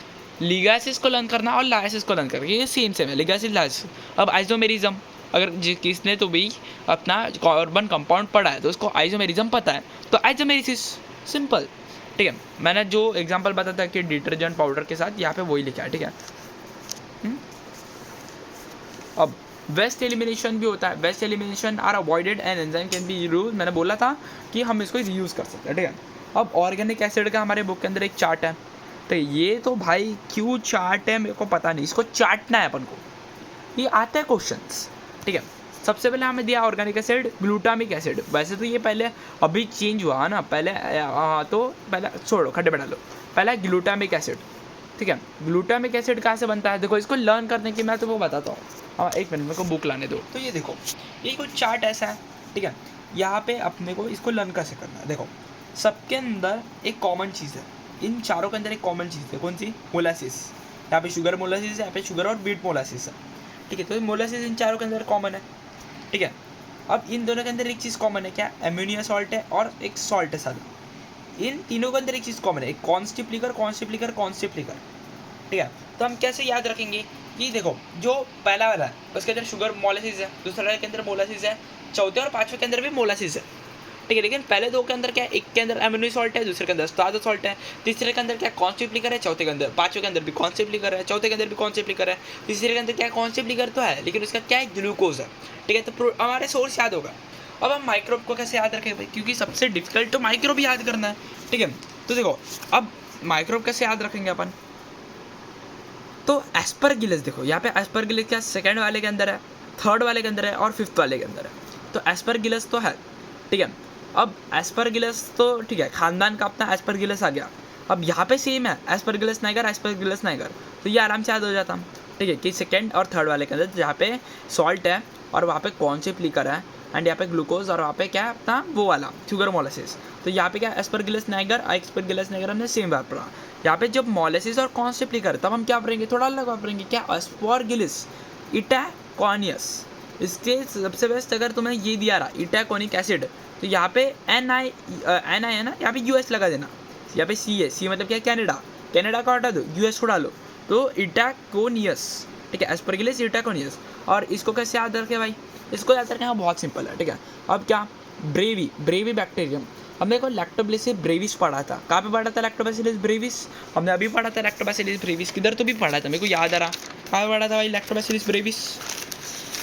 लिगासिस को लर्न करना और लाइसिस को लर्न करना, ये सेम है, लिगासिस लाइसिस। अब आइसोमेरिज्म, अगर किसने तो भी अपना कार्बन कंपाउंड पढ़ा है तो उसको आइसोमेरिज्म पता है, तो आइसोमेरिसिस, सिंपल, ठीक है। मैंने जो एग्जांपल बताया था कि डिटर्जेंट पाउडर के साथ, यहाँ पे वही लिखा है, ठीक है। अब वेस्ट एलिमिनेशन भी होता है, waste elimination are avoided and enzyme can be use, मैंने बोला था कि हम इसको रीयूज़ कर सकते हैं, ठीक है। अब ऑर्गेनिक एसिड का हमारे बुक के अंदर एक चार्ट है, तो ये तो भाई क्यों चार्ट है मेरे को पता नहीं, इसको चाटना है अपन को, ये आता है क्वेश्चंस, ठीक है। सबसे पहले हमें दिया ऑर्गेनिक एसिड, ग्लूटामिक एसिड, वैसे तो ये पहले अभी चेंज हुआ ना, पहले तो पहले छोड़ो, खड्डे बैठा लो, पहला ग्लूटामिक एसिड, ठीक है। ग्लूटामिक एसिड कहाँ से बनता है, देखो इसको लर्न करने की मैं तुम्हें बताता हूँ, हाँ एक मिनट मेरे को बुक लाने दो। तो ये देखो, ये कुछ चार्ट ऐसा है, ठीक है, यहाँ पे अपने को इसको लर्न कैसे करना है, देखो सबके अंदर एक कॉमन चीज़ है, इन चारों के अंदर एक कॉमन चीज़ है, कौन सी, मोलासिस, यहाँ पे शुगर मोलासिस है, यहाँ पे शुगर और बीट मोलासिस है, ठीक है। तो मोलासिस इन चारों के अंदर कॉमन है, ठीक है। अब इन दोनों के अंदर एक चीज़ कॉमन है, क्या, एमोनिया सॉल्ट है और एक सॉल्ट है सादा, इन तीनों के अंदर एक चीज़ कॉमन है, एक कॉन्स्टिप्लिकर, ठीक है। तो हम कैसे याद रखेंगे कि देखो जो पहला वाला है उसके अंदर शुगर मोलासिस है, दूसरे के अंदर मोलासिस है, चौथे और पांचवें के अंदर भी मोलासिस है, ठीक है। लेकिन पहले दो के अंदर क्या है, एक के अंदर एमिनो सॉल्ट है, दूसरे के अंदर स्टार्च सॉल्ट है, तीसरे के अंदर क्या कॉन्सेप्ट लिकर है, चौथे के अंदर, पांचवें के अंदर भी कॉन्सेप्ट लिकर है, चौथे के अंदर भी कॉन्सेप्ट लिकर है, तीसरे के अंदर क्या कॉन्सेप्ट लिकर तो है लेकिन उसका क्या है ग्लूकोज है। ठीक है, तो हमारे सोर्स याद होगा। अब हम माइक्रोब को कैसे याद रखें भाई, क्योंकि सबसे डिफिकल्ट तो माइक्रोब याद करना है। ठीक है, तो देखो अब माइक्रोब कैसे याद रखेंगे अपन, तो एस्परगिलस देखो यहाँ पे एस्परगिलस क्या सेकंड वाले के अंदर है, थर्ड वाले के अंदर है और फिफ्थ वाले के अंदर है। तो एस्परगिलस तो है। ठीक है, अब एस्परगिलस तो ठीक है, खानदान का अपना एस्परगिलस आ गया। अब यहाँ पे सेम है एस्परगिलस नाइगर एस्परगिलस नाइगर, तो ये आराम से याद हो जाता। ठीक है, कि सेकंड और थर्ड वाले के अंदर जहाँ पे सॉल्ट है और वहाँ पे कॉन्सेप्ट लिकर है एंड यहाँ पे ग्लूकोज और वहाँ पे क्या है अपना वो वाला शुगर मोलासिस। तो यहाँ पे क्या एस्परगिलस नाइगर एक्सपरगिलस नाइगर हमने सेम बात पढ़ा। यहाँ पे जब मोलासिस और कॉन्सेप्ट लिकर तब हम क्या पढ़ेंगे, थोड़ा अलग पढ़ेंगे क्या, एस्परगिलस इटैकोनियस। इसके सबसे बेस्ट अगर तुम्हें ये दिया रहा इटैकोनिक एसिड, तो यहाँ पे एन आई है ना, यहाँ पे यूएस लगा देना। यहाँ पे सी है, सी मतलब क्या कैनेडा, कैनेडा का हटा दो यूएस को डालो, तो इटैकोनियस। ठीक है, एस्परगिलस इटैकोनियस। और इसको कैसे याद रखें भाई, इसको याद रखना बहुत सिंपल है। ठीक है, अब क्या ब्रेवी बैक्टीरियम, हमने को लैक्टोबैसिलस ब्रेविस पढ़ा था। कहाँ पे पढ़ा था लैक्टोबैसिलस ब्रेविस, हमने अभी पढ़ा था लैक्टोबैसिलस ब्रेविस, किधर तो भी पढ़ा था मेरे को याद आ रहा, कहाँ पढ़ा था भाई लैक्टोबैसिलस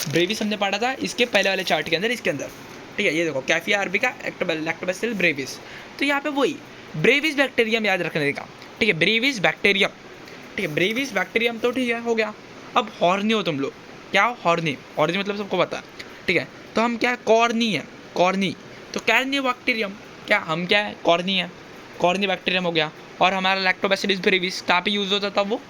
ब्रेविस हमने पढ़ा था इसके पहले वाले चार्ट के अंदर, इसके अंदर। ठीक है, ये देखो कैफिया अरबिका लैक्टोबैसिलस ब्रेविस, तो यहाँ पे वही ब्रेविस बैक्टीरियम याद रखने का। ठीक है, ब्रेविस बैक्टीरियम। ठीक है, ब्रेविस बैक्टीरियम तो ठीक है हो गया। अब हॉर्नी हो तुम लोग, क्या हो हॉर्नी, हॉर्नी मतलब सबको पता है। ठीक है, तो हम क्या कॉर्नी है, कॉर्नी, तो कैर्नी बैक्टीरियम, क्या हम क्या है कॉर्नी है, कॉर्नी बैक्टीरियम हो गया। और हमारा लैक्टोबैसिलस ब्रेविस कहाँ पे यूज़ होता था वो,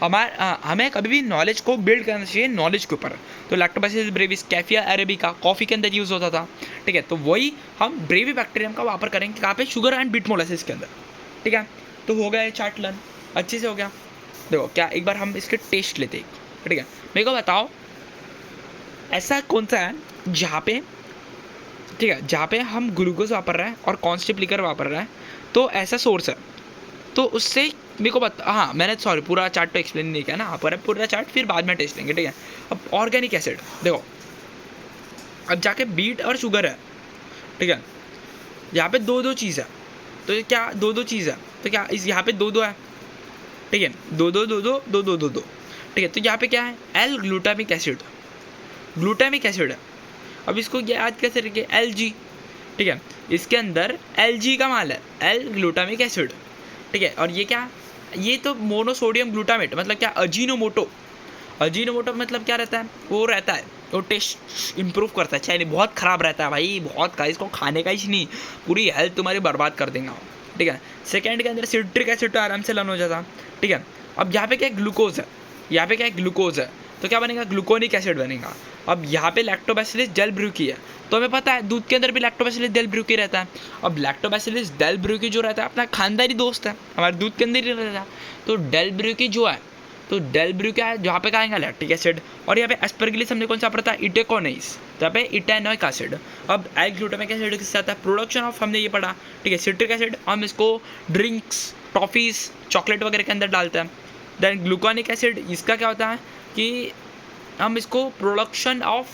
हमें कभी भी नॉलेज को बिल्ड करना चाहिए नॉलेज के ऊपर। तो लैक्टोबैसिलस ब्रेविस कैफिया अरेबिका कॉफ़ी के अंदर यूज़ होता था। ठीक है, तो वही हम ब्रेवी बैक्टीरियम का वापर करेंगे कहाँ पे, शुगर एंड बीट मोलासिस के अंदर। ठीक है, तो हो गया ये चार्ट लर्न अच्छे से हो गया। देखो क्या एक बार हम इसके टेस्ट लेते हैं। ठीक है, मेरे को बताओ ऐसा कौन सा है जहाँ पे, ठीक है, जहाँ पे हम ग्लूकोज वापर रहे हैं और कॉन्स्टेंट लिकर वापर रहे हैं, तो ऐसा सोर्स है, तो उससे मेरे को बता, हाँ मैंने सॉरी पूरा चार्ट तो एक्सप्लेन नहीं किया ना, यहाँ पर है पूरा चार्ट, फिर बाद में टेस्ट लेंगे। ठीक है, अब ऑर्गेनिक एसिड देखो, अब जाके बीट और शुगर है। ठीक है, यहाँ पे दो चीज़ है, तो क्या दो चीज़ है, तो क्या इस यहाँ पे दो है। ठीक है, दो। ठीक है, तो यहाँ पे क्या है एल ग्लूटामिक एसिड है। अब इसको याद कैसे रखें, Lg। ठीक है, इसके अंदर Lg का माल है, एल ग्लूटामिक एसिड। ठीक है, और ये क्या, ये तो मोनोसोडियम ग्लूटामेट मतलब क्या, अजीनोमोटो मतलब क्या रहता है, वो रहता है वो टेस्ट इंप्रूव करता है, चाहे नहीं बहुत ख़राब रहता है भाई, बहुत का इसको खाने का ही नहीं, पूरी हेल्थ तुम्हारी बर्बाद कर देगा। ठीक है, सेकेंड के अंदर सिट्रिक एसिड तो आराम से लर्न हो जाता। ठीक है, अब यहाँ पे क्या ग्लूकोज है, तो क्या बनेगा ग्लूकोनिक एसिड बनेगा। अब यहाँ पे लैक्टोबैसिलस डेल ब्रूकी है, तो हमें पता है दूध के अंदर भी लैक्टोबैसिलस डेल ब्रूकी रहता है। अब लैक्टोबैसिलस डेल ब्रूकी जो रहता है अपना खानदानी दोस्त है, हमारे दूध के अंदर ही रहता है। तो डेल ब्रूकी जो है, तो डेल ब्रूकी है जहाँ पे कहेंगे लैक्टिक एसिड। और यहाँ पे एस्परगिलस हमने कौन सा पढ़ा था, इटेकोनाइस, तो यहाँ पे इटेनोइक एसिड। अब एल ग्लूटामिक एसिड किससे आता है, प्रोडक्शन ऑफ, हमने ये पढ़ा। ठीक है, सिट्रिक एसिड हम इसको ड्रिंक्स टॉफ़ीज़ चॉकलेट वगैरह के अंदर डालते हैं। देन ग्लूकोनिक एसिड इसका क्या होता है कि हम इसको प्रोडक्शन ऑफ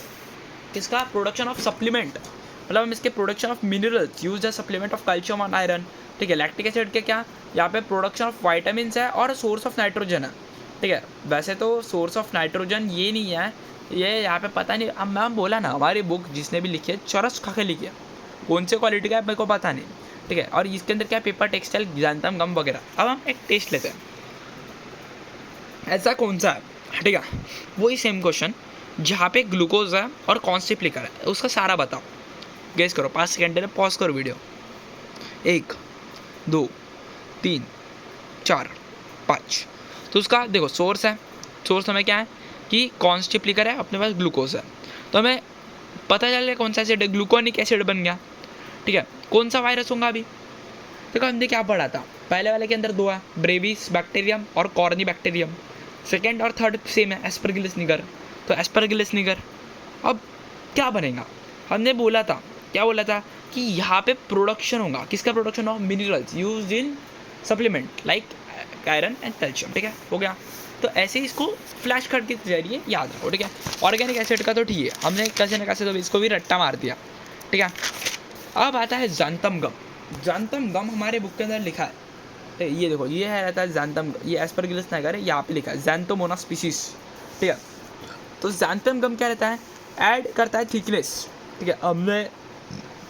सप्लीमेंट, मतलब हम इसके production of minerals use as supplement of calcium और आयरन। ठीक है, लैक्टिक एसिड के क्या, यहाँ पे प्रोडक्शन ऑफ वाइटामिन्स है और सोर्स ऑफ नाइट्रोजन है। ठीक है, वैसे तो सोर्स ऑफ नाइट्रोजन ये नहीं है, ये यहाँ पे पता नहीं, अब मैम बोला ना हमारी बुक जिसने भी लिखी है चरस खा के लिखी है, कौन से क्वालिटी का है मेरे को पता नहीं। ठीक है, और इसके अंदर क्या पेपर टेक्सटाइल जानता गम वगैरह। अब हम एक टेस्ट लेते हैं, ऐसा कौन सा है। ठीक है, वही सेम क्वेश्चन जहाँ पे ग्लूकोज है और कॉन्सेप्ट लिखा है, उसका सारा बताओ, गेस करो, 5 सेकेंड में पॉज करो वीडियो, 1 2 3 4 5। तो उसका देखो सोर्स है, सोर्स हमें क्या है कि कॉन्सेप्ट लिखा है, अपने पास ग्लूकोज है, तो हमें पता चल रहा कौन सा एसिड है, ग्लूकोनिक एसिड बन गया। ठीक है, कौन सा वायरस होगा अभी, देखो हमने क्या पढ़ा था, पहले वाले के अंदर दो है, ब्रेविस बैक्टीरियम और कॉर्नी बैक्टीरियम। सेकेंड और थर्ड सेम है, एस्परगिलस निगर, तो एस्परगिलस निगर। अब क्या बनेगा, हमने बोला था, क्या बोला था कि यहाँ पे प्रोडक्शन होगा, किसका production of minerals use in supplement like iron and calcium. ठीक है, हो गया। तो ऐसे ही इसको फ्लैश कार्ड के जरिए याद रखो। ठीक है, ऑर्गेनिक एसिड का तो ठीक है, हमने कैसे न कैसे तो इसको भी रट्टा मार दिया। ठीक है, अब आता है ज़ैंथम गम। ज़ैंथम गम हमारे बुक के अंदर लिखा है, ये देखो, ये है रहता है ज़ैंथम, ये एस्परगिलस नाइगर है, यहाँ पे लिखा है ज़ैंथोमोना स्पीसीज, ठीक है। तो ज़ैंथम गम क्या रहता है, ऐड करता है थिकनेस, ठीक है। हमने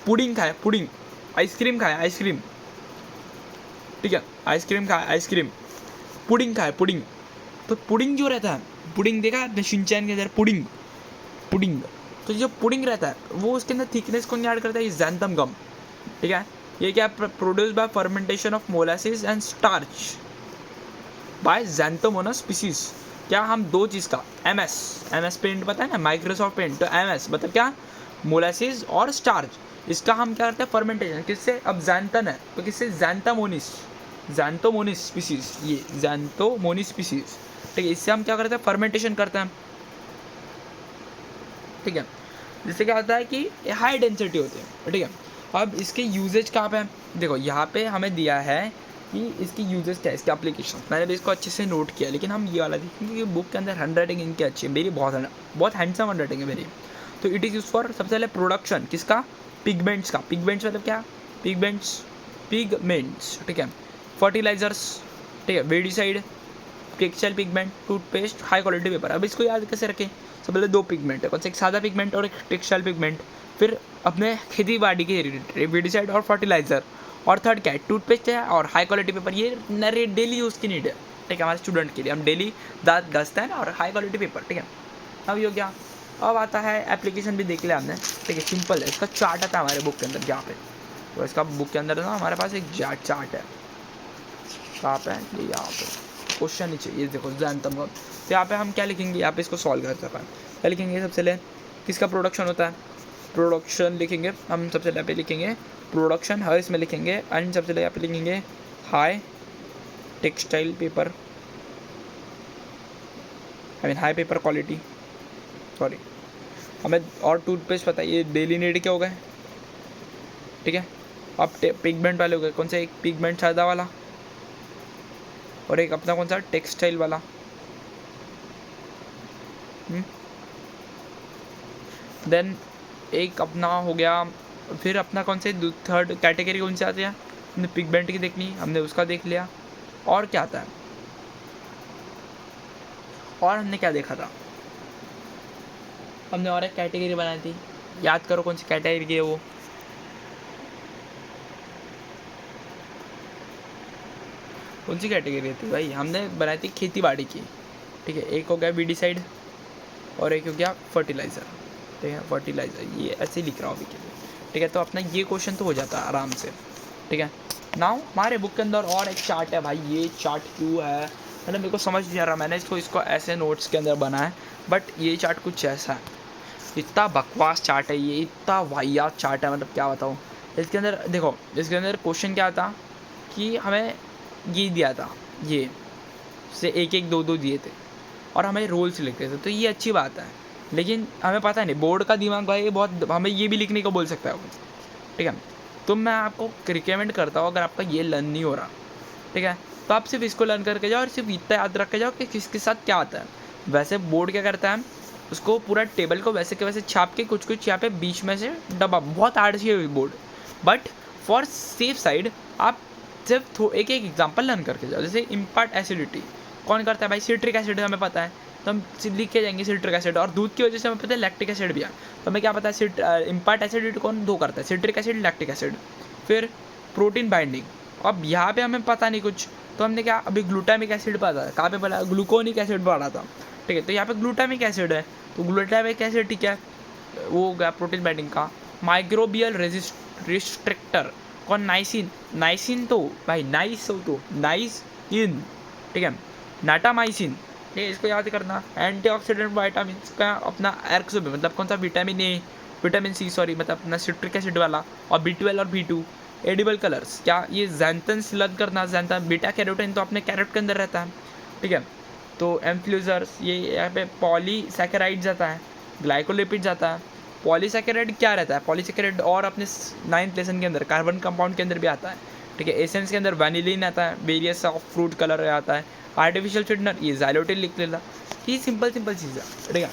पुडिंग खाया, पुडिंग, आइसक्रीम खाया, आइसक्रीम, ठीक है, आइसक्रीम खाया, आइसक्रीम, पुडिंग खाया, पुडिंग। तो पुडिंग जो रहता है, पुडिंग देखा आपने शिनचैन के अंदर, पुडिंग, पुडिंग, तो जो पुडिंग रहता है वो उसके अंदर थिकनेस कौन ऐड करता है, ये ज़ैंथम गम, ठीक है। ये क्या, produce by fermentation of molasses and starch by xanthomonas species. क्या हम दो चीज़ का, एमएस पेंट पता है ना, माइक्रोसॉफ्ट पेंट, तो एमएस मतलब क्या, मोलासिस और स्टार्च, इसका हम क्या करते हैं फर्मेंटेशन, किससे, अब ज़ैंथन है तो किससे, ज़ैंथोमोनिस स्पीसीज, ये ज़ैंथोमोनिस स्पीसीज, ठीक है। इससे हम क्या करते हैं, फर्मेंटेशन करते हैं, ठीक है। जिससे क्या होता है कि हाई डेंसिटी होती है, ठीक है। अब इसके यूजेज कहाँ पे है, देखो यहाँ पे हमें दिया है कि इसकी यूजेस क्या है, इसके एप्लीकेशन, मैंने भी इसको अच्छे से नोट किया, लेकिन हम ये वाला देखें क्योंकि बुक के अंदर हैंड राइटिंग इनकी अच्छी है, मेरी बहुत हैंडसम हैंड राइटिंग है मेरी। तो इट इज़ यूज फॉर, सबसे पहले प्रोडक्शन किसका, पिगमेंट्स का, पिगमेंट्स मतलब क्या, पिगमेंट्स, ठीक है, फर्टिलाइजर्स, ठीक है, weedicide, textile pigment, toothpaste, high quality paper. अब इसको याद कैसे रखें, सबसे पहले दो पिगमेंट है, कौन सा, एक सादा पिगमेंट और एक टेक्सटाइल पिगमेंट, फिर अपने खेती बाड़ी के वेडिसाइड और फर्टिलाइजर, और थर्ड क्या है, टूथपेस्ट है और हाई क्वालिटी पेपर, ये नरे डेली यूज़ की नीड है, ठीक है, हमारे स्टूडेंट के लिए, हम डेली दांत घसते हैं और हाई क्वालिटी पेपर, ठीक है। अब ये हो गया। अब आता है एप्लीकेशन भी देख लिया हमने, ठीक है, सिंपल है, इसका चार्ट आता है हमारे बुक के अंदर यहाँ पे, तो इसका बुक के अंदर ना हमारे पास एक चार्ट है, कहाँ पे है ये, यहाँ पे क्वेश्चन नीचे, ये देखो ज़ैंथम गम। तो यहाँ पे हम क्या लिखेंगे, यहाँ पे इसको सॉल्व करते हैं, क्या लिखेंगे, सबसे पहले किसका प्रोडक्शन होता है, प्रोडक्शन लिखेंगे हम, सबसे पहले पे लिखेंगे प्रोडक्शन, हर इसमें लिखेंगे, एंड सबसे पहले यहाँ पे लिखेंगे high textile paper, I mean high paper quality, sorry, हमें, और टूथपेस्ट पता है, ये डेली नीड के हो गए, ठीक है। अब पिगमेंट वाले हो गए, कौन सा, एक पिगमेंट सादा वाला और एक अपना कौन सा, टेक्सटाइल वाला, देन एक अपना हो गया, फिर अपना कौन से थर्ड कैटेगरी कौन से आते हैं, हमने पिगमेंट की देखनी, हमने उसका देख लिया, और क्या आता है, और हमने क्या देखा था, हमने और एक कैटेगरी बनाई थी, याद करो कौन सी कैटेगरी है वो, कौन सी कैटेगरी थी भाई, हमने बनाई थी खेती बाड़ी की, ठीक है। एक हो गया वीडिसाइड और एक हो गया फर्टिलाइज़र, ठीक है, फर्टिलाइज़र, ये ऐसे ही लिख रहा हूँ अभी के लिए, ठीक है। तो अपना ये क्वेश्चन तो हो जाता है आराम से, ठीक है। नाउ हमारे बुक के अंदर और एक चार्ट है भाई, ये चार्ट क्यों है, मतलब मेरे को समझ नहीं आ रहा, मैंने इसको ऐसे नोट्स के अंदर बनाया है, बट ये चार्ट कुछ ऐसा है, इतना बकवास चार्ट है ये, इतना वाहियात चार्ट है, मतलब क्या बताऊँ। इसके अंदर देखो, इसके अंदर क्वेश्चन क्या था कि हमें ये दिया था, ये से एक एक दो दो दिए थे और हमें रोल्स लिखते थे, तो ये अच्छी बात है, लेकिन हमें पता नहीं, बोर्ड का दिमाग भाई बहुत, हमें ये भी लिखने को बोल सकता है वो, ठीक है। तो मैं आपको रिकमेंड करता हूँ, अगर आपका ये लर्न नहीं हो रहा, ठीक है, तो आप सिर्फ इसको लर्न करके जाओ और सिर्फ इतना याद रख के जाओ कि किसके साथ क्या आता है। वैसे बोर्ड क्या करता है, उसको पूरा टेबल को वैसे के वैसे छाप के कुछ कुछ यहाँ पे बीच में से दबा, बहुत आलसी है board, but for safe side आप सिर्फ एक एक एग्जाम्पल लर्न करके जाओ। जैसे इम्पार्ट एसिडिटी कौन करता है भाई, सिट्रिक एसिड हमें पता है, तो हम लिख के जाएंगे सिट्रिक एसिड, और दूध की वजह से हमें पता है लैक्टिक एसिड भी है, तो हमें क्या पता है, इम्पार्ट एसिडिटी कौन दो करता है, सिट्रिक एसिड, लैक्टिक एसिड। फिर प्रोटीन बाइंडिंग, अब यहाँ पे हमें पता नहीं कुछ, तो हमने क्या, अभी ग्लूटामिक एसिड पता है, कहाँ पे पढ़ा, ग्लूकोनिक एसिड पढ़ा था, ठीक है। तो यहाँ पे ग्लूटामिक एसिड है, तो ग्लूटामिक एसिड, ठीक है, वो हो गया प्रोटीन बाइंडिंग का। माइक्रोबियल रिस्ट्रिक्टर कौन, नाइसिन, नाइसिन तो भाई नाइस हो, तो नाइस इन, ठीक है, नाटामाइसिन, ये इसको याद करना। एंटीऑक्सीडेंट वाइटामिन का अपना एर्क्सोबी, मतलब कौन सा, vitamin A, vitamin C, sorry, मतलब अपना सिट्रिक एसिड वाला, और B12 और B2। एडिबल कलर्स, क्या ये ज़ैंथन्स लर्न करना, ज़ैंथन, बीटा कैरोटीन तो अपने कैरेट के अंदर रहता है, ठीक है। तो एम्फ्लूजर्स, ये यहाँ पे पॉलीसैकेराइड जाता है, ग्लाइकोलिपिड जाता है। पॉलीसैकेराइड क्या रहता है, पॉलीसैकेराइड और अपने 9th लेसन के अंदर कार्बन कंपाउंड के अंदर भी आता है, ठीक है। एसेंस के अंदर वैनिलिन आता है, वेरियस ऑफ फ्रूट कलर आता है। आर्टिफिशियल स्वीटनर, ये ज़ाइलोटिन लिख लेना, ये सिंपल चीज़ है, ठीक है।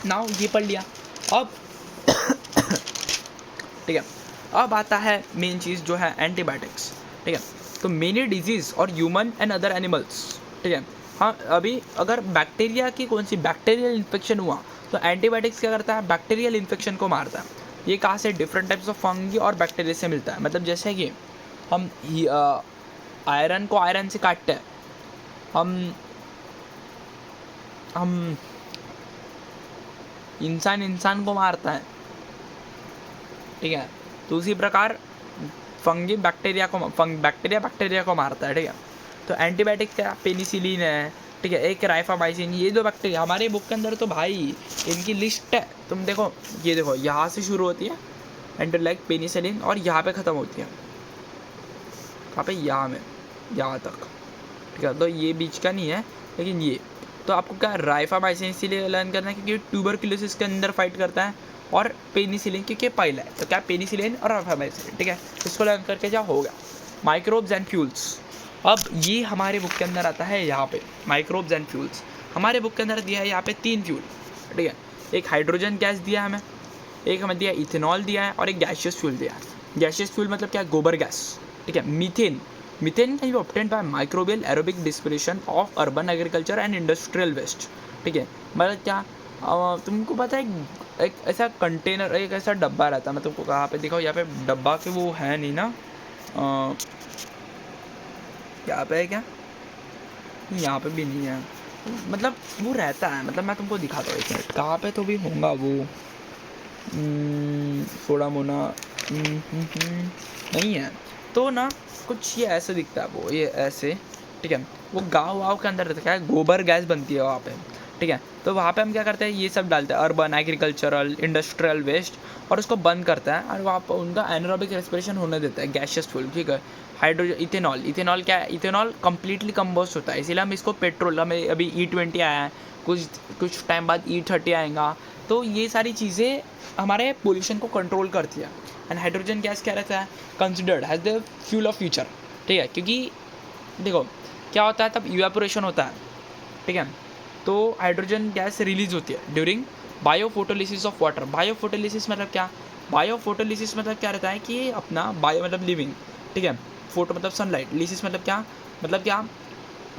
नाउ ये पढ़ लिया। अब ठीक है। अब आता है मेन चीज़ जो है एंटीबायोटिक्स, ठीक है। तो मेनी डिजीज़ और ह्यूमन एंड अदर एनिमल्स, ठीक है। हाँ, अभी अगर बैक्टीरिया की कौन सी बैक्टीरियल इन्फेक्शन हुआ तो एंटीबायोटिक्स क्या करता है, बैक्टीरियल इन्फेक्शन को मारता है। ये कहाँ से, डिफरेंट टाइप्स ऑफ फंगी और बैक्टीरिया से मिलता है। मतलब जैसे कि हम आयरन को आयरन से काटते हैं, हम इंसान को मारता है, ठीक है। तो उसी प्रकार फंगी बैक्टीरिया को मारता है, ठीक है। तो एंटीबायोटिक्स क्या, पेनिसिलिन है, ठीक है, एक राइफामाइसिन, ये दो बैक्टीरिया हमारे बुक के अंदर तो भाई इनकी लिस्ट है। तुम देखो, ये देखो यहाँ से शुरू होती है एंटीलाइक पेनिसिलिन और यहाँ पे ख़त्म होती है, कहाँ पे, यहाँ तक, ठीक है। तो ये बीच का नहीं है, लेकिन ये तो आपको क्या राइफामाइसिन इसीलिए लर्न करना है क्योंकि ट्यूबरक्लोसिस के अंदर फाइट करता है, और पेनिसिलिन क्योंकि पहला है। तो क्या, पेनिसिलिन और राइफामाइसिन, ठीक है, इसको लर्न करके क्या होगा, माइक्रोब्स एंड फ्यूल्स। अब ये हमारे बुक के अंदर आता है यहाँ पे माइक्रोब्स एंड फ्यूल्स। हमारे बुक के अंदर दिया है यहाँ पे 3 फ्यूल, ठीक है। एक हाइड्रोजन गैस दिया है हमें, एक हमें दिया इथेनॉल दिया है, और एक गैशियस फ्यूल दिया है। गैशियस फ्यूल मतलब क्या, गोबर गैस, ठीक है। Methane can be obtained by microbial aerobic respiration of urban agriculture and industrial waste, ठीक है। मतलब क्या, तुमको पता है एक ऐसा कंटेनर, एक ऐसा डब्बा रहता है, मैं तुमको कहाँ पे दिखाऊँ, यहाँ पे डब्बा के वो है नहीं ना, यहाँ पे है क्या, यहाँ पे भी नहीं है, मतलब वो रहता है, मतलब मैं तुमको दिखाता हूँ एक मिनट, कहाँ पे तो भी होगा वो, सोडा मोना नहीं है। तो ना कुछ ये ऐसे दिखता है, वो ये ऐसे, ठीक है। वो गाँव के अंदर रहता है, क्या है, गोबर गैस बनती है वहाँ पे, ठीक है। तो वहाँ पे हम क्या करते हैं, ये सब डालते हैं, अर्बन एग्रीकल्चरल इंडस्ट्रियल वेस्ट, और उसको बंद करता है, और वहाँ पर उनका एनारोबिक रेस्पिरेशन होने देता है, गैशियस फ्यूल, ठीक है। हाइड्रोजन, इथेनॉल क्या है, इथेनॉल कम्प्लीटली कंबोस्ट होता है, इसीलिए हम इसको पेट्रोल, हमें अभी E20 आया है, कुछ टाइम बाद E30 आएगा, तो ये सारी चीज़ें हमारे पोल्यूशन को कंट्रोल करती है। एंड हाइड्रोजन गैस क्या रहता है, considered has the fuel of future, ठीक है। क्योंकि देखो क्या होता है, तब इवेपोरेशन होता है, ठीक है। तो हाइड्रोजन गैस रिलीज होती है ड्यूरिंग बायोफोटोलिसिस ऑफ वाटर। बायोफोटोलिसिस मतलब क्या, बायोफोटोलिसिस मतलब क्या रहता है कि अपना बायो मतलब लिविंग, ठीक है, फोटो मतलब सनलाइट, लिसिस मतलब क्या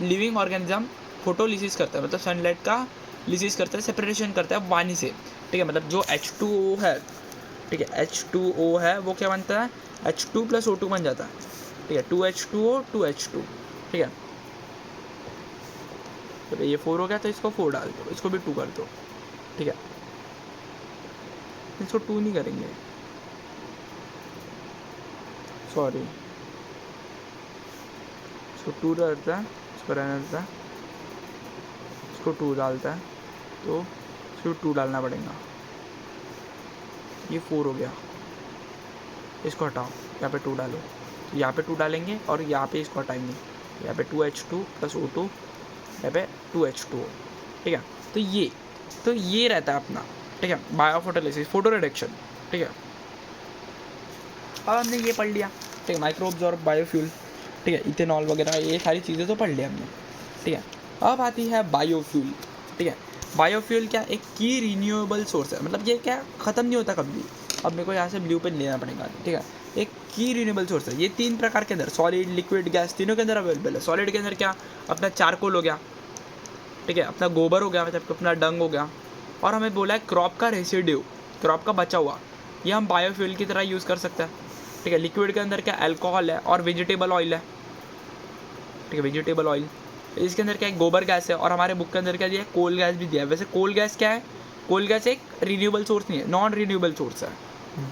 लिविंग ऑर्गेनिज्म फोटोलिसिस करता है, मतलब सनलाइट का लिसिस करता है, सेपरेशन करता है पानी से, ठीक है। मतलब जो H2O है, ठीक है, H2O है वो क्या बनता है, H2 + O2 बन जाता है, ठीक है, 2H2O 2H2, ठीक है। तो ये 4 हो गया, तो इसको 4 डाल दो, इसको भी 2 कर दो, ठीक है। इसको 2 नहीं करेंगे, सॉरी, इसको 2 डालता है, इसको रहने देता है, इसको 2 डालता है, तो इसको 2 डालना पड़ेगा। ये 4 हो गया, इसको हटाओ, यहाँ पे 2 डालो, तो यहाँ पे 2 डालेंगे, और यहाँ पे इसको हटाएंगे, यहाँ पे 2H2 + O2, यहाँ पे 2H2O, ठीक है। तो ये रहता है अपना, ठीक है, बायोफोटोलिसिस, फोटो रिडक्शन, ठीक है। अब हमने ये पढ़ लिया, ठीक है, माइक्रोब्स और बायोफ्यूल, ठीक है, इथेनॉल वगैरह, ये सारी चीज़ें तो पढ़ लिया हमने, ठीक है। अब आती है बायोफ्यूल, ठीक है। बायोफ्यूल क्या, एक की रिन्यूएबल सोर्स है, मतलब ये क्या ख़त्म नहीं होता कभी। अब मेरे को यहाँ से ब्लू पेन लेना पड़ेगा, ठीक है। एक की रिन्यूएबल सोर्स है, ये 3 प्रकार के अंदर, सॉलिड, लिक्विड, गैस, तीनों के अंदर अवेलेबल है। सॉलिड के अंदर क्या, अपना चारकोल हो गया, ठीक है, अपना गोबर हो गया, मतलब अपना डंग हो गया, और हमें बोला है क्रॉप का रेसिड्यू, क्रॉप का बचा हुआ, ये हम बायोफ्यूल की तरह यूज़ कर सकते हैं, ठीक है। लिक्विड के अंदर क्या, अल्कोहल है और वेजिटेबल ऑयल है, ठीक है, वेजिटेबल ऑयल। इसके अंदर क्या है, गोबर गैस है, और हमारे बुक के अंदर क्या दिया है, कोल गैस भी दिया है। वैसे कोल गैस क्या है, कोल गैस एक रिन्यूएबल सोर्स नहीं है, नॉन रिन्यूएबल सोर्स है,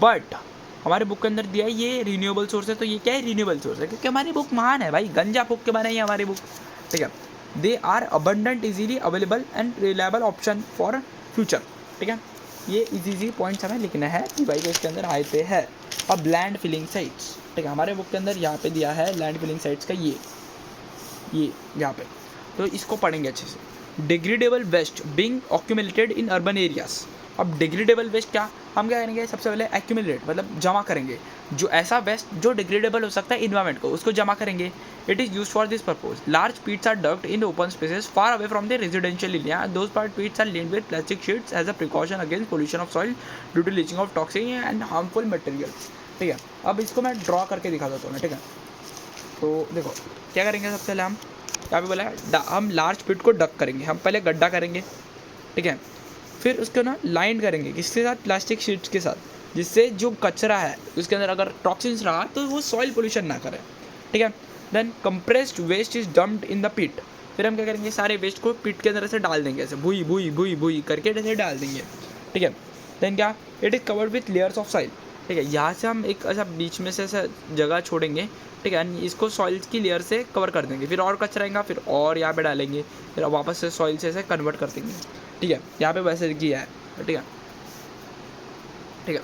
बट हमारे बुक के अंदर दिया है ये रिन्यूएबल सोर्स है, तो ये क्या है, रिन्यूएबल सोर्स है, क्योंकि हमारी बुक महान है भाई, गंजा फूक के बनाई है हमारी बुक, ठीक है। They are abundant, easily available and reliable option for future, ठीक है। ये इजी पॉइंट्स हमें लिखना है कि भाई इसके अंदर आए पे है। अब लैंड फिलिंग साइट्स, ठीक है, हमारे बुक के अंदर यहाँ पे दिया है लैंड फिलिंग साइट्स का ये यहाँ पे, तो इसको पढ़ेंगे अच्छे से। Degradable waste being accumulated in urban areas, अब डिग्रेडेबल वेस्ट क्या, हम क्या करेंगे, सबसे पहले एक्यूमुलेट मतलब जमा करेंगे, जो ऐसा वेस्ट जो डिग्रेडेबल हो सकता है इन्वायरमेंट को, उसको जमा करेंगे। It is use for this purpose. Large pits are dugged in open spaces far away from the residential area. Those part pits are laid with plastic sheets as a precaution against pollution of soil due to leaching of toxic and harmful materials. ठीक है, अब इसको मैं ड्रॉ करके दिखा देता हूँ मैं। ठीक है, तो देखो क्या करेंगे, सबसे पहले हम यहाँ पे बोला है हम लार्ज पिट को डक करेंगे। हम पहले गड्ढा करेंगे, ठीक है, फिर उसको ना लाइन करेंगे किसके साथ, प्लास्टिक शीट्स के साथ, जिससे जो कचरा है उसके अंदर अगर टॉक्सिन्स रहा तो वो सॉइल पोल्यूशन ना करे। ठीक है, then compressed waste is dumped in the pit. फिर हम क्या करेंगे, सारे वेस्ट को पिट के अंदर ऐसे डाल देंगे, ऐसे भूई भूई भूई भूई करके ऐसे डाल देंगे। ठीक है, देन क्या, it is covered with layers of soil. ठीक है, यहाँ से हम एक ऐसा बीच में से ऐसा जगह छोड़ेंगे, ठीक है, इसको सॉइल की लेयर से कवर कर देंगे। फिर और कचरा आएगा, फिर और यहाँ पे डालेंगे, फिर वापस से सॉइल से ऐसे कन्वर्ट कर देंगे। ठीक है, यहाँ पे वैसे किया है। ठीक है, ठीक है,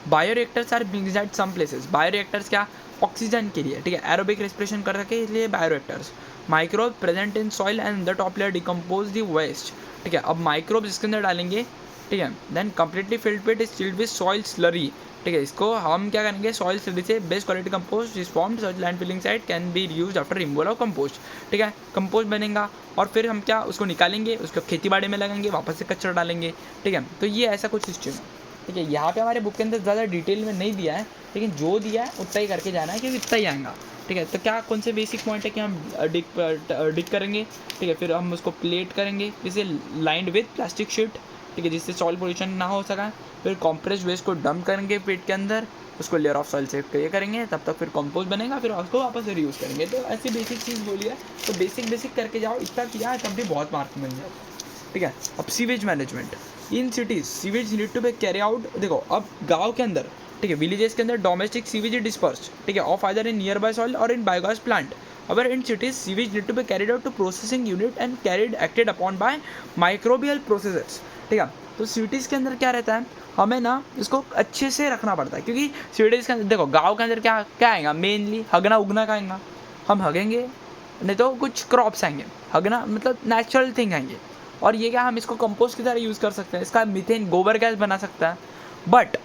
bioreactors are being at some places. Bioreactors क्या, ऑक्सीजन के लिए, ठीक है, एरोबिक रेस्पिरेशन कर सके इसलिए bioreactors. Microbe present in soil and the top layer decompose the waste. ठीक है, अब माइक्रोब इसके अंदर डालेंगे, ठीक है, then completely filled pit is filled with soil slurry. ठीक है, इसको हम क्या करेंगे, सॉइल स्लरी से best quality compost is formed, such land filling site can be used after removal of compost. ठीक है, कंपोस्ट बनेगा और फिर हम क्या उसको निकालेंगे, उसको खेती बाड़ी में लगाएंगे, वापस से कचरा डालेंगे। ठीक है, तो ये ऐसा कुछ सिस्टम है। ठीक है, यहाँ पे हमारे बुक के अंदर ज़्यादा डिटेल में नहीं दिया है, लेकिन जो दिया है उतना ही करके जाना है, क्योंकि इतना ही आएगा। ठीक है, तो क्या कौन से बेसिक पॉइंट है कि हम डिक करेंगे। ठीक है, फिर हम उसको प्लेट करेंगे जिसे लाइंड विथ प्लास्टिक शीट, ठीक है, जिससे सॉइल पोल्यूशन ना हो सका। फिर कॉम्प्रेस्ड वेस्ट को डंप करेंगे पेट के अंदर, उसको लेयर ऑफ सॉइल से ये करेंगे, तब तक फिर कंपोस्ट बनेगा, फिर उसको वापस से रीयूज़ करेंगे। तो ऐसी बेसिक चीज़ बोली है, तो बेसिक करके जाओ, इतना किया है तब भी बहुत मार्क मिल जाएगा। ठीक है, अब sewage management in cities, sewage need to be carry out. देखो अब गाँव के अंदर, ठीक है, विलेजेस के अंदर डोमेस्टिक सीवेज इज डिस्पर्स्ड, ठीक है, off either in nearby soil और in biogas plant. Our in cities sewage need to be carried out to processing unit and carried acted upon by microbial processes. ठीक है, तो सिटीज़ के अंदर क्या रहता है, हमें ना इसको अच्छे से रखना पड़ता है, क्योंकि सिटीज़ के अंदर देखो, गाँव के अंदर क्या क्या आएगा, मेनली हगना उगना का आएगा, हम हगेंगे, नहीं तो कुछ क्रॉप्स आएंगे। हगना मतलब नेचुरल थिंग आएंगे, और ये क्या हम इसको कंपोस्ट की तरह यूज़ कर सकते हैं, इसका मीथेन गोबर गैस बना सकता है। बट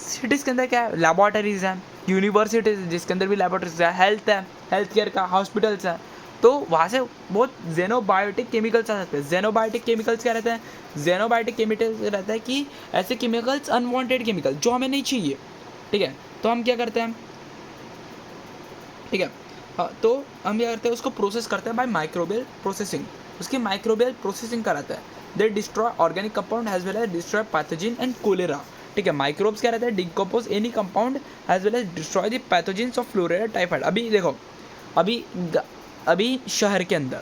सिटीज़ के अंदर क्या है, लैबोरेटरीज हैं, यूनिवर्सिटीज़ जिसके अंदर भी लैबोरेटरीज है, हेल्थ केयर का हॉस्पिटल्स हैं, तो वहाँ से बहुत जेनोबायोटिक केमिकल्स आ सकते हैं। जेनोबायोटिक केमिकल्स क्या रहते हैं, जेनोबायोटिक केमिकल्स रहता है कि ऐसे केमिकल्स, अनवांटेड केमिकल जो हमें नहीं चाहिए। ठीक है, तो हम क्या करते हैं, ठीक है, हाँ, तो हम क्या करते हैं, उसको प्रोसेस करते हैं बाय माइक्रोबियल प्रोसेसिंग, उसकी माइक्रोबियल प्रोसेसिंग कराता है। They destroy organic compound as well as destroy pathogen and cholera. ठीक है, माइक्रोब्स क्या रहता है, decompose any compound as well as destroy the pathogens of cholera typhoid. अभी देखो, अभी शहर के अंदर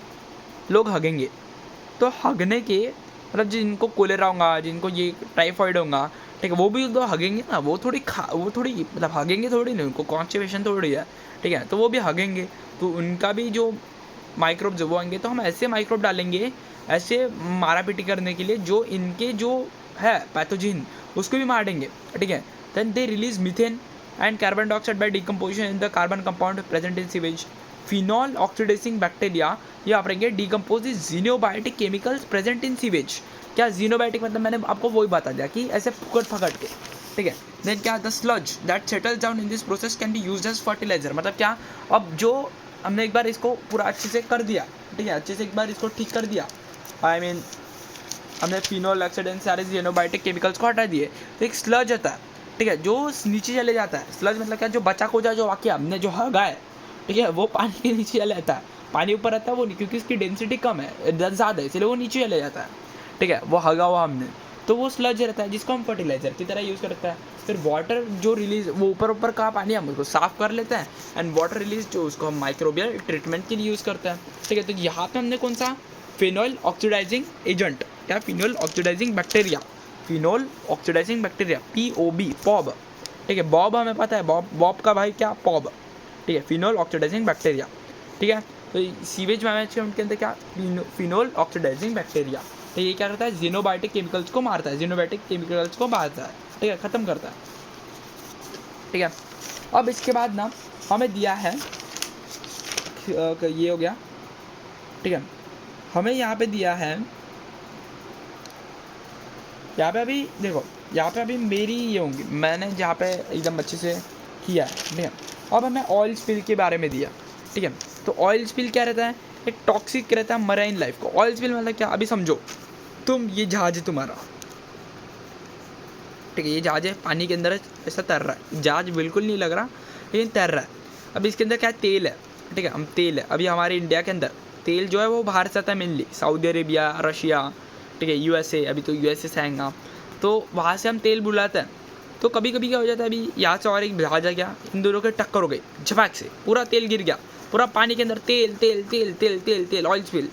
लोग हगेंगे, तो हगने के मतलब जिनको कोलेरा होगा, जिनको ये टाइफाइड होगा, ठीक है, वो भी तो हगेंगे ना, वो थोड़ी मतलब हगेंगे थोड़ी नहीं, उनको कॉन्स्टिपेशन थोड़ी है। ठीक है, तो वो भी हगेंगे, तो उनका भी जो माइक्रोब जो वो आएंगे, तो हम ऐसे माइक्रोब डालेंगे ऐसे मारा पीटी करने के लिए, जो इनके जो है पैथोजिन उसको भी मार देंगे। ठीक है, then they release methane and carbon dioxide by decomposition in the carbon compound present in sewage. Phenol oxidising bacteria ये आप रहेंगे decompose xenobiotic chemicals present in sewage. क्या जीनोबायोटिक मतलब, मैंने आपको वही बता दिया कि ऐसे फुकट फकट के। ठीक है, देन क्या, the sludge that settles down in this process can be used as fertiliser. मतलब क्या, अब जो हमने एक बार इसको पूरा अच्छे से कर दिया, ठीक है, अच्छे से एक बार इसको ठीक कर दिया, आई मीन हमने फिनॉल ऑक्सीडेंट सारे जीनोबायोटिक केमिकल्स को हटा दिए, तो एक स्लज होता है, ठीक है, जो नीचे चले जाता है। स्लज मतलब क्या, जो बचा खोजा जो वाक्य हमने जो हगा है, ठीक है, वो पानी के नीचे चले जाता है। पानी ऊपर रहता है वो नहीं, क्योंकि इसकी डेंसिटी कम है, ज़्यादा है, इसलिए वो नीचे चले जाता है। ठीक है, वो हगा हुआ हमने, तो वो स्लज रहता है जिसको हम फर्टिलाइजर की तरह यूज़ करता है। फिर वाटर जो रिलीज, वो ऊपर का पानी हम उसको साफ़ कर लेते हैं, एंड वाटर रिलीज जो उसको हम माइक्रोबियल ट्रीटमेंट के लिए यूज़ करते हैं। ठीक है, तो यहाँ पे हमने कौन सा, फिनॉल ऑक्सीडाइजिंग एजेंट, क्या, phenol oxidising bacteria, phenol oxidising bacteria, POB, POB. ठीक है, बॉब हमें पता है, बॉब का भाई क्या, पॉब। ठीक है, फिनॉल ऑक्सीडाइजिंग बैक्टीरिया। ठीक है, तो सीवेज मैनेजमेंट के अंदर क्या, फिनॉल ऑक्सीडाइजिंग बैक्टीरिया, तो ये क्या करता है, जीनोबायोटिक केमिकल्स को मारता है, जीनोबायोटिक केमिकल्स को मारता है। ठीक है, ख़त्म करता है। ठीक है, अब इसके बाद ना हमें दिया है, ये हो गया। ठीक है, हमें यहाँ पे दिया है यहाँ पे अभी देखो, यहाँ पे अभी मेरी ये होंगी, मैंने जहाँ पे एकदम अच्छे से किया है, ठीक है। अब हमें ऑयल स्पिल के बारे में दिया, ठीक है। तो ऑयल स्पिल क्या रहता है, एक टॉक्सिक रहता है मराइन लाइफ को। ऑयल स्पिल मतलब क्या, अभी समझो तुम, ये जहाज है तुम्हारा, ठीक है, ये जहाज है पानी के अंदर ऐसा तैर रहा है, जहाज बिल्कुल नहीं लग रहा लेकिन तैर रहा है। अब इसके अंदर क्या है, तेल है, ठीक है। हम तेल है, अभी हमारे इंडिया के अंदर तेल जो है वो बाहर से आता है, मेनली सऊदी अरेबिया, रशिया, ठीक है, यूएसए, अभी तो यूएसए से आएगा, तो वहाँ से हम तेल बुलाते हैं। तो कभी कभी क्या हो जाता है, अभी यहाँ से और एक जहाज आ गया, इन दोनों के टक्कर हो गई, झपाक से पूरा तेल गिर गया, पूरा पानी के अंदर तेल तेल तेल तेल तेल तेल ऑयल स्पिल।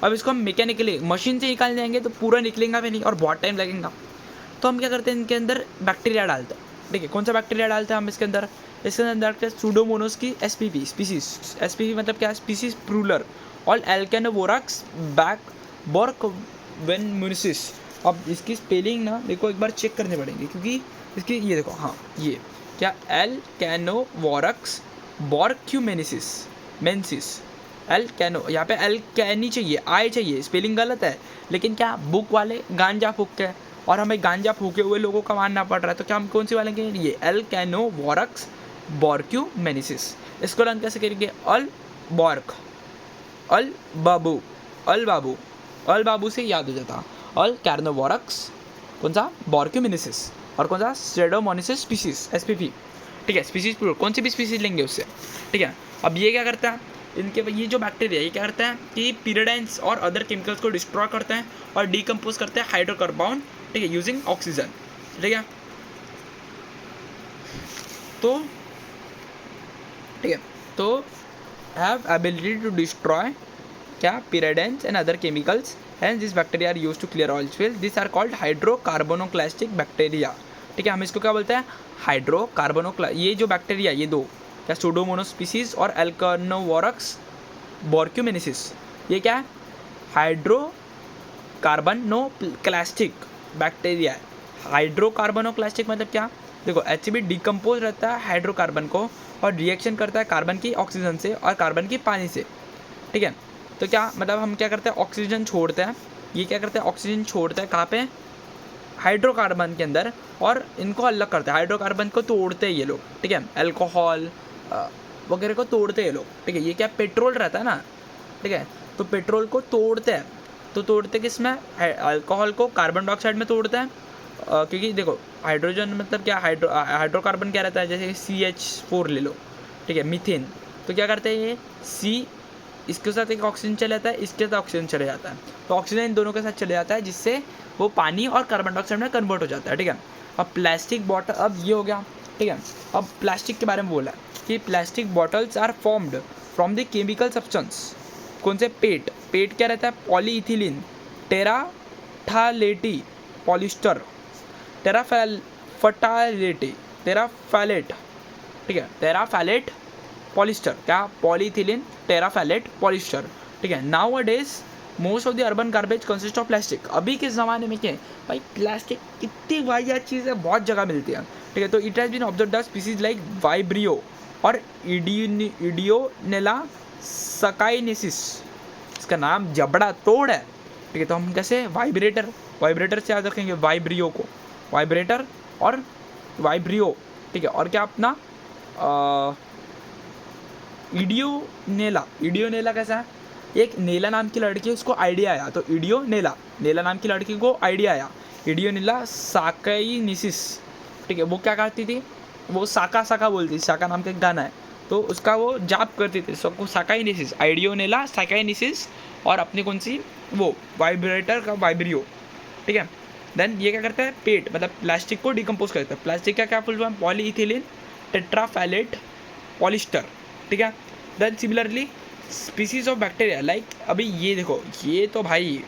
अब इसको हम मैकेनिकली मशीन से निकाल जाएंगे तो पूरा निकलेगा भी नहीं और बहुत टाइम लगेगा। तो हम क्या करते हैं, इनके अंदर बैक्टीरिया डालते हैं, ठीक है। कौन सा बैक्टीरिया डालते हैं हम इसके अंदर डालते हैं सूडोमोनास की एसपीपी स्पीसीज। एसपीपी मतलब क्या है, स्पीसीज प्रूलर और एल्केनोवोरक्स बैक बॉर्क वेन म्यूनिसिस। अब इसकी स्पेलिंग ना देखो एक बार चेक करने पड़ेंगे, क्योंकि इसकी ये देखो, हाँ ये क्या, एल्केनोवोरक्स बॉर्क्यूमेनिसिस मेंसिस, एल्केनो, यहाँ पे एल्केनी चाहिए, आई चाहिए, स्पेलिंग गलत है, लेकिन क्या बुक वाले गांजा फूक के, और हमें गांजा फूके हुए लोगों का मानना पड़ रहा है, तो क्या हम कौन सी वालेंगे, ये एल्केनोवोरक्स बॉर्क्यूमेनिसिस। इसको रन कैसे करेंगे, अल बॉर्क, अल बाबू, अल बाबू, अल बाबू से याद हो जाता, अल कैर्नोवोरक्स, कौन सा, बॉर्क्यूमेनिसिस, और कौन सा, स्ट्रेडोमोनिसिस स्पीसीज एसपीपी, ठीक है। स्पीसीज प्लूरल, कौन सी भी स्पीसीज लेंगे उससे, ठीक है। अब ये क्या करता है, इनके ये जो बैक्टीरिया ये क्या करता है कि पिरिडाइंस और अदर केमिकल्स को डिस्ट्रॉय करते हैं और डीकम्पोज करते हैं हाइड्रोकार्बन, ठीक है, यूजिंग ऑक्सीजन, ठीक है। तो ठीक है, तो हैव एबिलिटी टू डिस्ट्रॉय क्या, pyridines and other chemicals, and this bacteria are used to clear oil spill, this are called hydrocarbonoclastic bacteria, ठीक है। हम इसको क्या बोलते हैं, हाइड्रोकार्बोनोक्ला, ये जो बैक्टीरिया ये दो क्या, सूडोमोनास स्पीसीज और एल्केनोवोरक्स बॉर्क्यूमेनिसिस, ये क्या है, हाइड्रोकार्बोनोक्लास्टिक बैक्टीरिया है। हाइड्रोकार्बोनोक्लास्टिक मतलब क्या, देखो एचबी डिकम्पोज रहता है हाइड्रोकार्बन को और रिएक्शन करता है कार्बन की ऑक्सीजन से और कार्बन की पानी से, ठीक है। तो क्या मतलब हम क्या करते हैं, ऑक्सीजन छोड़ते हैं, ये क्या करते हैं, ऑक्सीजन छोड़ते हैं कहाँ पे, हाइड्रोकार्बन के अंदर, और इनको अलग करते हैं, हाइड्रोकार्बन को तोड़ते हैं ये लोग, ठीक है। अल्कोहल वगैरह को तोड़ते हैं लोग, ठीक है। ये क्या, पेट्रोल रहता है ना, ठीक है, तो पेट्रोल को तोड़ते हैं, तो तोड़ते किस में, अल्कोहल को कार्बन डाइऑक्साइड में तोड़ते हैं, क्योंकि देखो हाइड्रोजन मतलब क्या, हाइड्रोकार्बन क्या रहता है, जैसे CH4 ले लो, ठीक है, मीथेन, तो क्या करते हैं ये C, इसके साथ एक ऑक्सीजन चले जाता है, इसके साथ ऑक्सीजन चले जाता है, तो ऑक्सीजन इन दोनों के साथ चले जाता है, जिससे वो पानी और कार्बन डाइऑक्साइड में कन्वर्ट हो जाता है, ठीक है। अब प्लास्टिक बॉटल, अब ये हो गया, ठीक है। अब प्लास्टिक के बारे में बोला कि plastic bottles are formed from the chemical substance, कौन से, पेट, पेट क्या रहता है, पॉलीइथिलीन, टेराफथैलेटी, पॉलिस्टर, टेराफैलेट, ठीक है, टेराफैलेट पॉलिस्टर, क्या, पॉलीइथिलीन, टेराफैलेट पॉलिस्टर, ठीक है। Now a days most of the urban garbage consist of plastic. अभी के ज़माने में क्या है भाई, प्लास्टिक इतनी वाहियात चीज़ है, बहुत जगह मिलती है, ठीक है। तो it has been observe the species like vibrio और इडियोनेला सकाइनेसिस, इसका नाम जबड़ा तोड़ है, ठीक है। तो हम कैसे, वाइब्रेटर, वाइब्रेटर से याद रखेंगे वाइब्रियो को, वाइब्रेटर और वाइब्रियो, ठीक है। और क्या अपना इडियोनेला, इडियोनेला कैसा है, एक नेला नाम की लड़की, उसको आइडिया आया, तो इडियोनेला, नेला नाम की लड़की को आइडिया आया, इडियोनेला साकाइनिसिस, ठीक है। वो क्या करती थी, वो साका साका बोलती, साका नाम का एक गाना है, तो उसका वो जाप करती थी, सबको साकाइनिसिस, आइडियोनेला साकाइनिसिस, और अपनी कौन सी, वो वाइब्रेटर का वाइब्रियो, ठीक है। देन ये क्या करता है, पेट मतलब प्लास्टिक को डिकम्पोज करता है, प्लास्टिक का क्या full form, polyethylene terephthalate polyester, ठीक है। Then similarly species of bacteria like, अभी ये देखो, ये तो भाई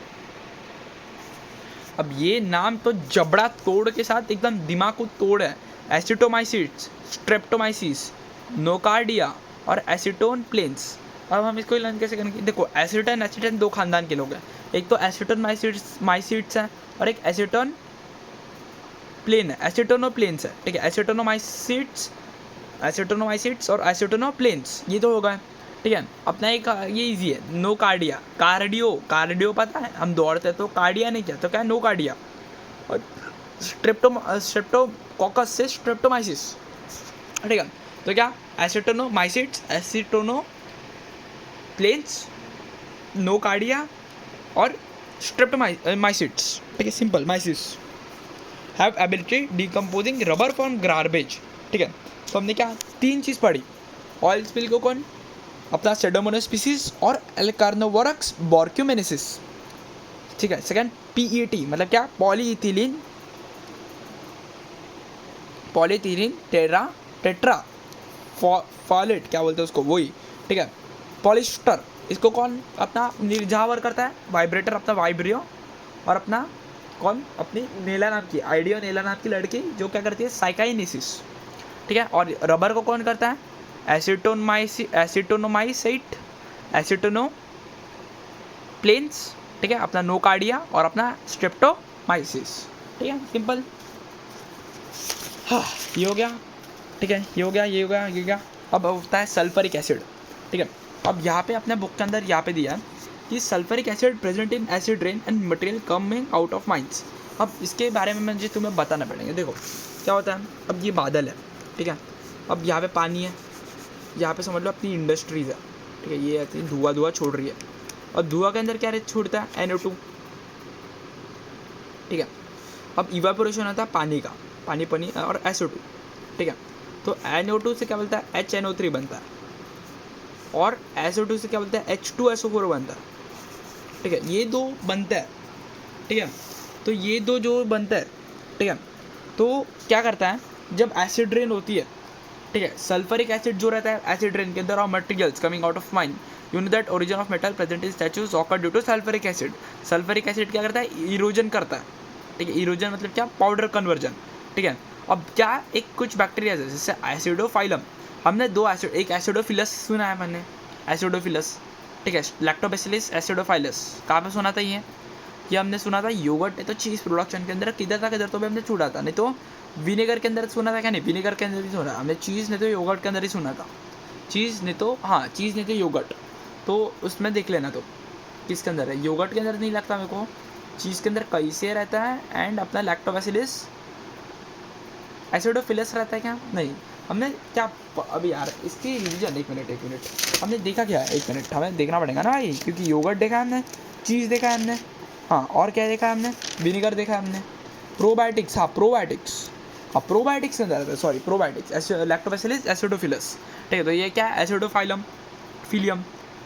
अब ये नाम तो जबड़ा तोड़ के साथ एकदम दिमाग को तोड़ है, एसिटोमाइसिट्स, स्ट्रेप्टोमाइसिस, नोकार्डिया और एसीटोन प्लेन्स। अब हम इसको लर्न कैसे करेंगे, देखो एसिटन एसिटन दो खानदान के लोग हैं, एक तो एसिटोन माइसिट्स हैं और एक एसीटोन प्लेन है, एसिटोनोप्लेन्स है, ठीक है। एसिटोनोमाइसिट्स और एसिटोनोप्लेन्स, ये तो होगा, ठीक है। अपना एक ये इजी है, नो कार्डिया, कार्डियो, कार्डियो पता है, हम दौड़ते हैं तो कार्डिया नहीं क्या, तो क्या है, नो कार्डिया, और स्ट्रेप्टोकॉकस से स्ट्रेप्टोमाइसिस, ठीक है। तो क्या एसिटोनोमाइसिट्स, एसिटोनो प्लेन्स, नोकार्डिया और स्ट्रेप्टोमाइसिट्स, ठीक है, simple माइसिस have ability decomposing rubber from garbage, ठीक है। तो हमने क्या 3 चीज़ पढ़ी, ऑयल स्पिल को कौन, अपना सेडोमोनास स्पीसीज और एल्कार्नोवोरक्स बॉर्क्यूमेनेसिस, ठीक है। सेकंड पीईटी मतलब क्या, पॉलीइथिलीन टेट्रा फॉलेट, क्या बोलते हैं उसको, वही, ठीक है। पॉलिस्टर, इसको कौन अपना निर्जावर करता है, वाइब्रेटर अपना वाइब्रियो, और अपना कौन, अपनी नेला नाम की, आइडियो नेला नाम की लड़की जो क्या करती है, साइकाइनेसिस, ठीक है। और रबर को कौन करता है, एसिटोनोमाइसाइट, एसिटोनोप्लेन्स, ठीक है, अपना नोकार्डिया और अपना स्ट्रेप्टोमाइसिस, ठीक है, सिंपल। हाँ ये हो गया, ठीक है, ये हो गया। अब होता है सल्फरिक एसिड, ठीक है। अब यहाँ पे अपने बुक के अंदर यहाँ पे दिया है कि sulphuric acid present in acid rain and material coming out of mines. अब इसके बारे में मुझे तुम्हें बताना पड़ेगा। देखो क्या होता है, अब ये बादल है, ठीक है, अब यहाँ पे पानी है, यहाँ पे समझ लो अपनी इंडस्ट्रीज़ है, ठीक है, ये ऐसी धुआं छोड़ रही है, और धुआं के अंदर क्या छोड़ता है, NO2, ठीक है। अब इवापोरेशन होता है पानी का, पानी और SO2, ठीक है। तो NO2 से क्या बोलता है, HNO3 बनता है, और SO2 से क्या बोलता है, H2SO4 बनता है, ठीक है। ये दो बनता है, ठीक है। तो ये दो जो बनता है, ठीक है, तो क्या करता है, जब एसिड रेन होती है, ठीक है, सल्फरिक एसिड जो रहता है एसिड रेन के अंदर, और materials coming out of mine, you know that origin of metal present in statues occur due to sulphuric acid. Sulphuric acid क्या करता है, इरोजन करता है, ठीक है। इरोजन मतलब क्या, पाउडर कन्वर्जन, ठीक है। अब क्या, एक कुछ बैक्टीरिया है जैसे एसिडोफाइलम, हमने 2 एसिड, एक एसिडोफिलस सुना है मैंने, एसिडोफिलस, ठीक है, लैक्टोबैसिलस एसिडोफाइलस, कहाँ पे सुना था ये हमने सुना था योगर्ट, तो चीज़ प्रोडक्शन के अंदर, किधर तो भी हमने छूटा था, नहीं तो विनेगर के अंदर सुना था क्या, नहीं विनेगर के अंदर ही सुना, हमने चीज़ नहीं तो योगर्ट के अंदर ही सुना था, चीज़ नहीं तो योगर्ट, तो उसमें देख लेना, तो किसके अंदर है, योगर्ट के अंदर नहीं लगता मेरे को, चीज़ के अंदर कैसे रहता है, एंड अपना लैक्टोबैसिलस एसिडोफिलस रहता है क्या, नहीं, हमने क्या अभी यार इसकी रिवीजन, एक मिनट हमने देखा क्या है, 1 मिनट हमें देखना पड़ेगा ना भाई, क्योंकि योगर्ट देखा है हमने, चीज़ देखा है हमने, हाँ, और क्या देखा है हमने, विनेगर देखा है हमने, प्रोबायोटिक्स के अंदर, सॉरी प्रोबायोटिक्स, लैक्टोबैसिलस एसिडोफिलस, ठीक है। तो ये क्या है, एसिडोफाइलम फिलियम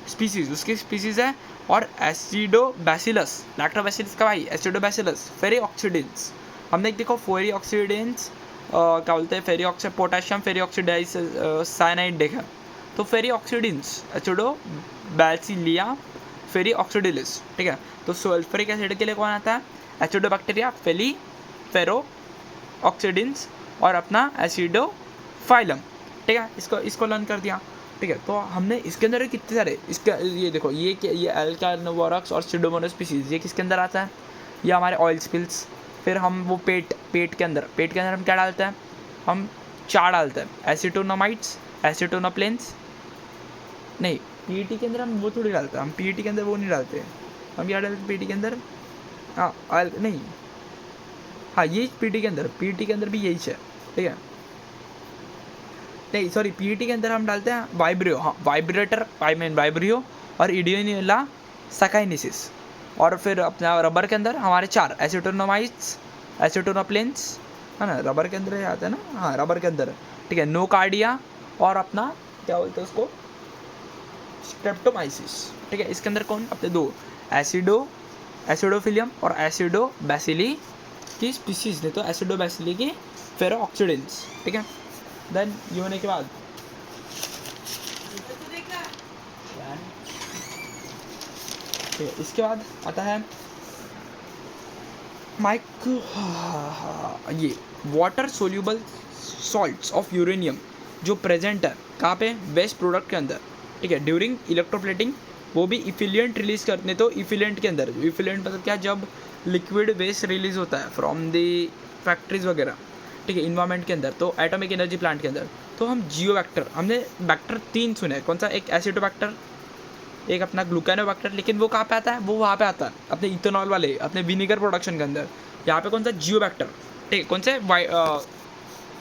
स्पीसीज, उसकी स्पीसीज है, और एसिडोबैसिलस, लैक्टोबैसिलस का भाई एसिडोबैसिलस, फेरीऑक्सीडेंस, हमने देखो फेरीऑक्सीडेंस, क्या बोलते हैं, पोटाशियम फेरीऑक्सीडाइज साइनाइड देखा, तो फेरीऑक्सीडेंस एसिडोबैसिलिया फेरीऑक्सीडिलिस, ठीक है। तो सल्फरिक एसिड के लिए कौन आता है, एसिडोबैक्टीरिया फेरीऑक्सीडेंस और अपना एसिडोफाइलम, ठीक है। इसको लर्न कर दिया, ठीक है। तो हमने इसके अंदर कितने सारे, इसका ये देखो, ये एल्कार्नोवोरक्स और स्यूडोमोनास स्पीसीज, ये किसके अंदर आता है, ये हमारे ऑयल स्पिल्स। फिर हम वो पेट के अंदर हम क्या डालते हैं, हम 4 डालते हैं, एसिटोनोमाइट्स, एसिटोनोप्लेन्स, नहीं पीईटी के अंदर हम वो थोड़ी डालते हैं, हम पीईटी के अंदर वो नहीं डालते, हम क्या डालते हैं पीईटी के अंदर, नहीं, हाँ ये पीईटी के अंदर भी यही है, ठीक है। नहीं सॉरी, पीईटी के अंदर हम डालते हैं वाइब्रियो, हाँ वाइब्रियो और इडियोनिला साकाइनेसिस। और फिर अपना रबर के अंदर हमारे 4 एसिटोनोमाइट्स, एसिटोनोप्लेन्स, है ना, रबर के अंदर आता है ना, हाँ रबर के अंदर, ठीक है, नोकार्डिया और अपना क्या बोलते हैं उसको, स्ट्रेप्टोमाइसिस, ठीक है। इसके अंदर कौन, अपने 2 एसिडोफिलियम और एसिडोबैसिली की स्पीसीज, नहीं तो एसिडोबैसिली की फेरोऑक्सीडेंस, ठीक है। देन ये होने के बाद इसके बाद आता है ये water soluble salts of uranium जो प्रेजेंट है कहाँ पे, वेस्ट प्रोडक्ट के अंदर, ठीक है, ड्यूरिंग इलेक्ट्रोप्लेटिंग, वो भी इफिलियंट रिलीज करते, तो इफिलियंट के अंदर, इफिलियंट मतलब क्या, जब लिक्विड वेस्ट रिलीज होता है फ्रॉम दी फैक्ट्रीज वगैरह, ठीक है, इन्वायरमेंट के अंदर, तो एटॉमिक एनर्जी प्लांट के अंदर, तो हम जियोबैक्टर, हमने बैक्टर 3 सुने, कौन सा, एक एसिडोबैक्टर, एक अपना ग्लूकानोबैक्टर, लेकिन वो कहाँ पे आता है, वो वहाँ पे आता है अपने इथेनॉल वाले, अपने विनेगर प्रोडक्शन के अंदर, यहाँ पे कौन सा जियोबैक्टर, ठीक है, कौन से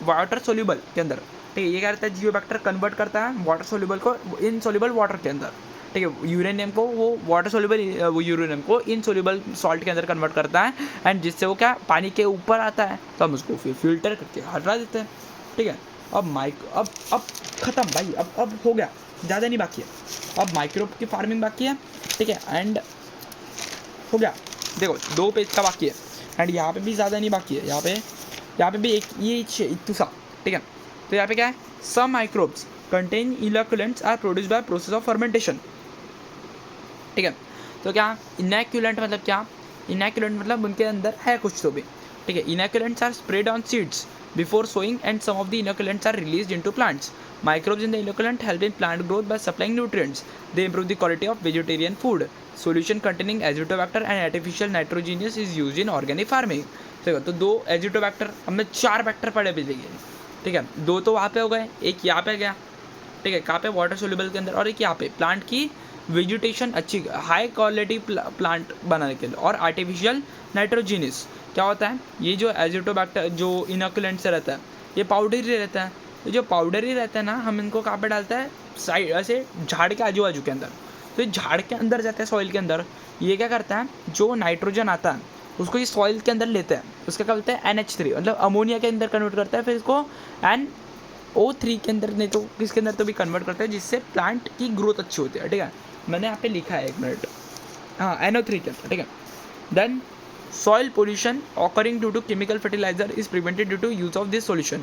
वाटर सोल्यूबल के अंदर, ठीक है, ये क्या रहता है, जियोबैक्टर कन्वर्ट करता है वाटर सोल्यूबल को इनसोल्यूबल वाटर के अंदर, ठीक है, यूरेनियम को वो वाटर सोल्यूबल वो यूरेनियम को इनसोल्यूबल सॉल्ट के अंदर कन्वर्ट करता है, एंड जिससे वो क्या पानी के ऊपर आता है, तो हम उसको फिर फिल्टर करके हटा देते हैं, ठीक है। अब ख़त्म भाई, अब हो गया, ज़्यादा नहीं बाकी है, अब माइक्रोब की फार्मिंग बाकी है, ठीक है, एंड हो गया, देखो 2 पेज का बाकी है, एंड यहाँ पे भी ज़्यादा नहीं बाकी है, यहाँ पे भी एक ये इतना सा, ठीक है। तो यहाँ पे क्या है, some microbes contain inoculants are produce by process of fermentation, ठीक है। तो क्या इनोकुलेंट मतलब क्या, इनोकुलेंट मतलब उनके अंदर है कुछ तो भी, ठीक है। Inoculants are spread on seeds before sowing and some of the inoculants are released into plants. Microbes in the inoculant help in plant growth by supplying nutrients. They improve the quality of vegetarian food. Solution containing azotobacter and artificial nitrogenous is used in organic farming. ठीक है, तो 2 एजिटोबैक्टर, हमने 4 बैक्टर पढ़े बिजली के, ठीक है, 2 तो वहाँ पे हो गए, एक यहाँ पे गया, ठीक है, कहाँ पे वाटर सोल्यूबल के अंदर, और एक यहाँ पे प्लांट की वेजिटेशन अच्छी हाई क्वालिटी प्लांट बनाने के लिए, और आर्टिफिशियल नाइट्रोजीनियस क्या होता है, ये जो एजिटोबैक्टर जो इनोकुलेंट से रहता है, ये पाउडर ही रहता है, तो जो पाउडर ही रहता है ना, हम इनको कहाँ पे डालते हैं, साइड ऐसे झाड़ के आजू बाजू के अंदर, तो ये झाड़ के अंदर जाता है सॉइल के अंदर, ये क्या करता है, जो नाइट्रोजन आता है उसको ये सॉइल के अंदर लेते हैं, उसका क्या बोलते हैं NH3, मतलब अमोनिया के अंदर कन्वर्ट करता है, फिर इसको NO3 के अंदर, नहीं तो किसके अंदर तो भी कन्वर्ट करता है, जिससे प्लांट की ग्रोथ अच्छी होती है, ठीक है। मैंने यहाँ पे लिखा है, 1 मिनट, हाँ NO3 के अंदर, ठीक है। Then soil pollution occurring due to chemical fertilizer is prevented due to use of this solution.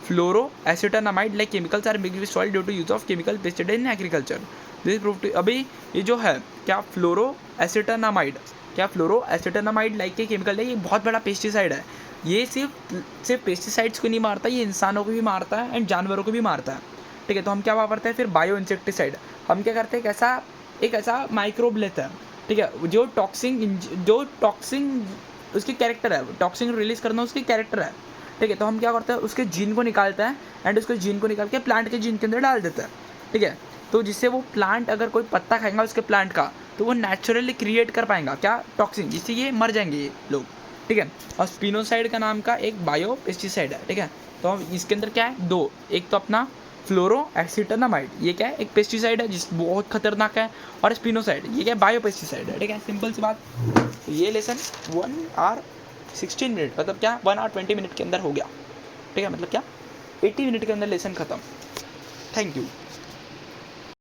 Fluoroacetonamide like chemicals are mixed with soil due to use of chemical pesticide in agriculture. This proved to, अभी ये जो है क्या फ्लोरोएसेटानामाइड लाइक के केमिकल है, ये बहुत बड़ा पेस्टिसाइड है, ये सिर्फ पेस्टिसाइड्स को नहीं मारता, ये इंसानों को भी मारता है एंड जानवरों को भी मारता है, ठीक है। तो हम क्या वापरते हैं फिर, बायो इंसेक्टिसाइड, हम क्या करते हैं, एक ऐसा माइक्रोब लेते हैं, ठीक है, जो टॉक्सिन उसकी कैरेक्टर है, टॉक्सिन रिलीज करना उसकी कैरेक्टर है, ठीक है। तो हम क्या करते हैं, उसके जीन को निकालते हैं, एंड उसके जीन को निकाल के प्लांट के जीन के अंदर डाल देते हैं, ठीक है। तो जिससे वो प्लांट अगर कोई पत्ता खाएगा उसके प्लांट का, तो वो नेचुरली क्रिएट कर पाएगा क्या, टॉक्सिन, जिससे ये मर जाएंगे ये लोग, ठीक है। और स्पिनोसाइड का नाम का एक बायो पेस्टिसाइड है, ठीक है। तो हम इसके अंदर क्या है, 2, एक तो अपना फ्लोरोएसेटानामाइड, ये क्या है, एक पेस्टिसाइड है जिस बहुत खतरनाक है, और स्पिनोसाइड ये क्या है, बायो पेस्टिसाइड है, ठीक है, सिंपल सी बात। तो ये लेसन 1 hour 16 minute, मतलब क्या 1 hour 20 minute के अंदर हो गया, ठीक है, मतलब क्या 80 मिनट के अंदर लेसन ख़त्म। Thank you.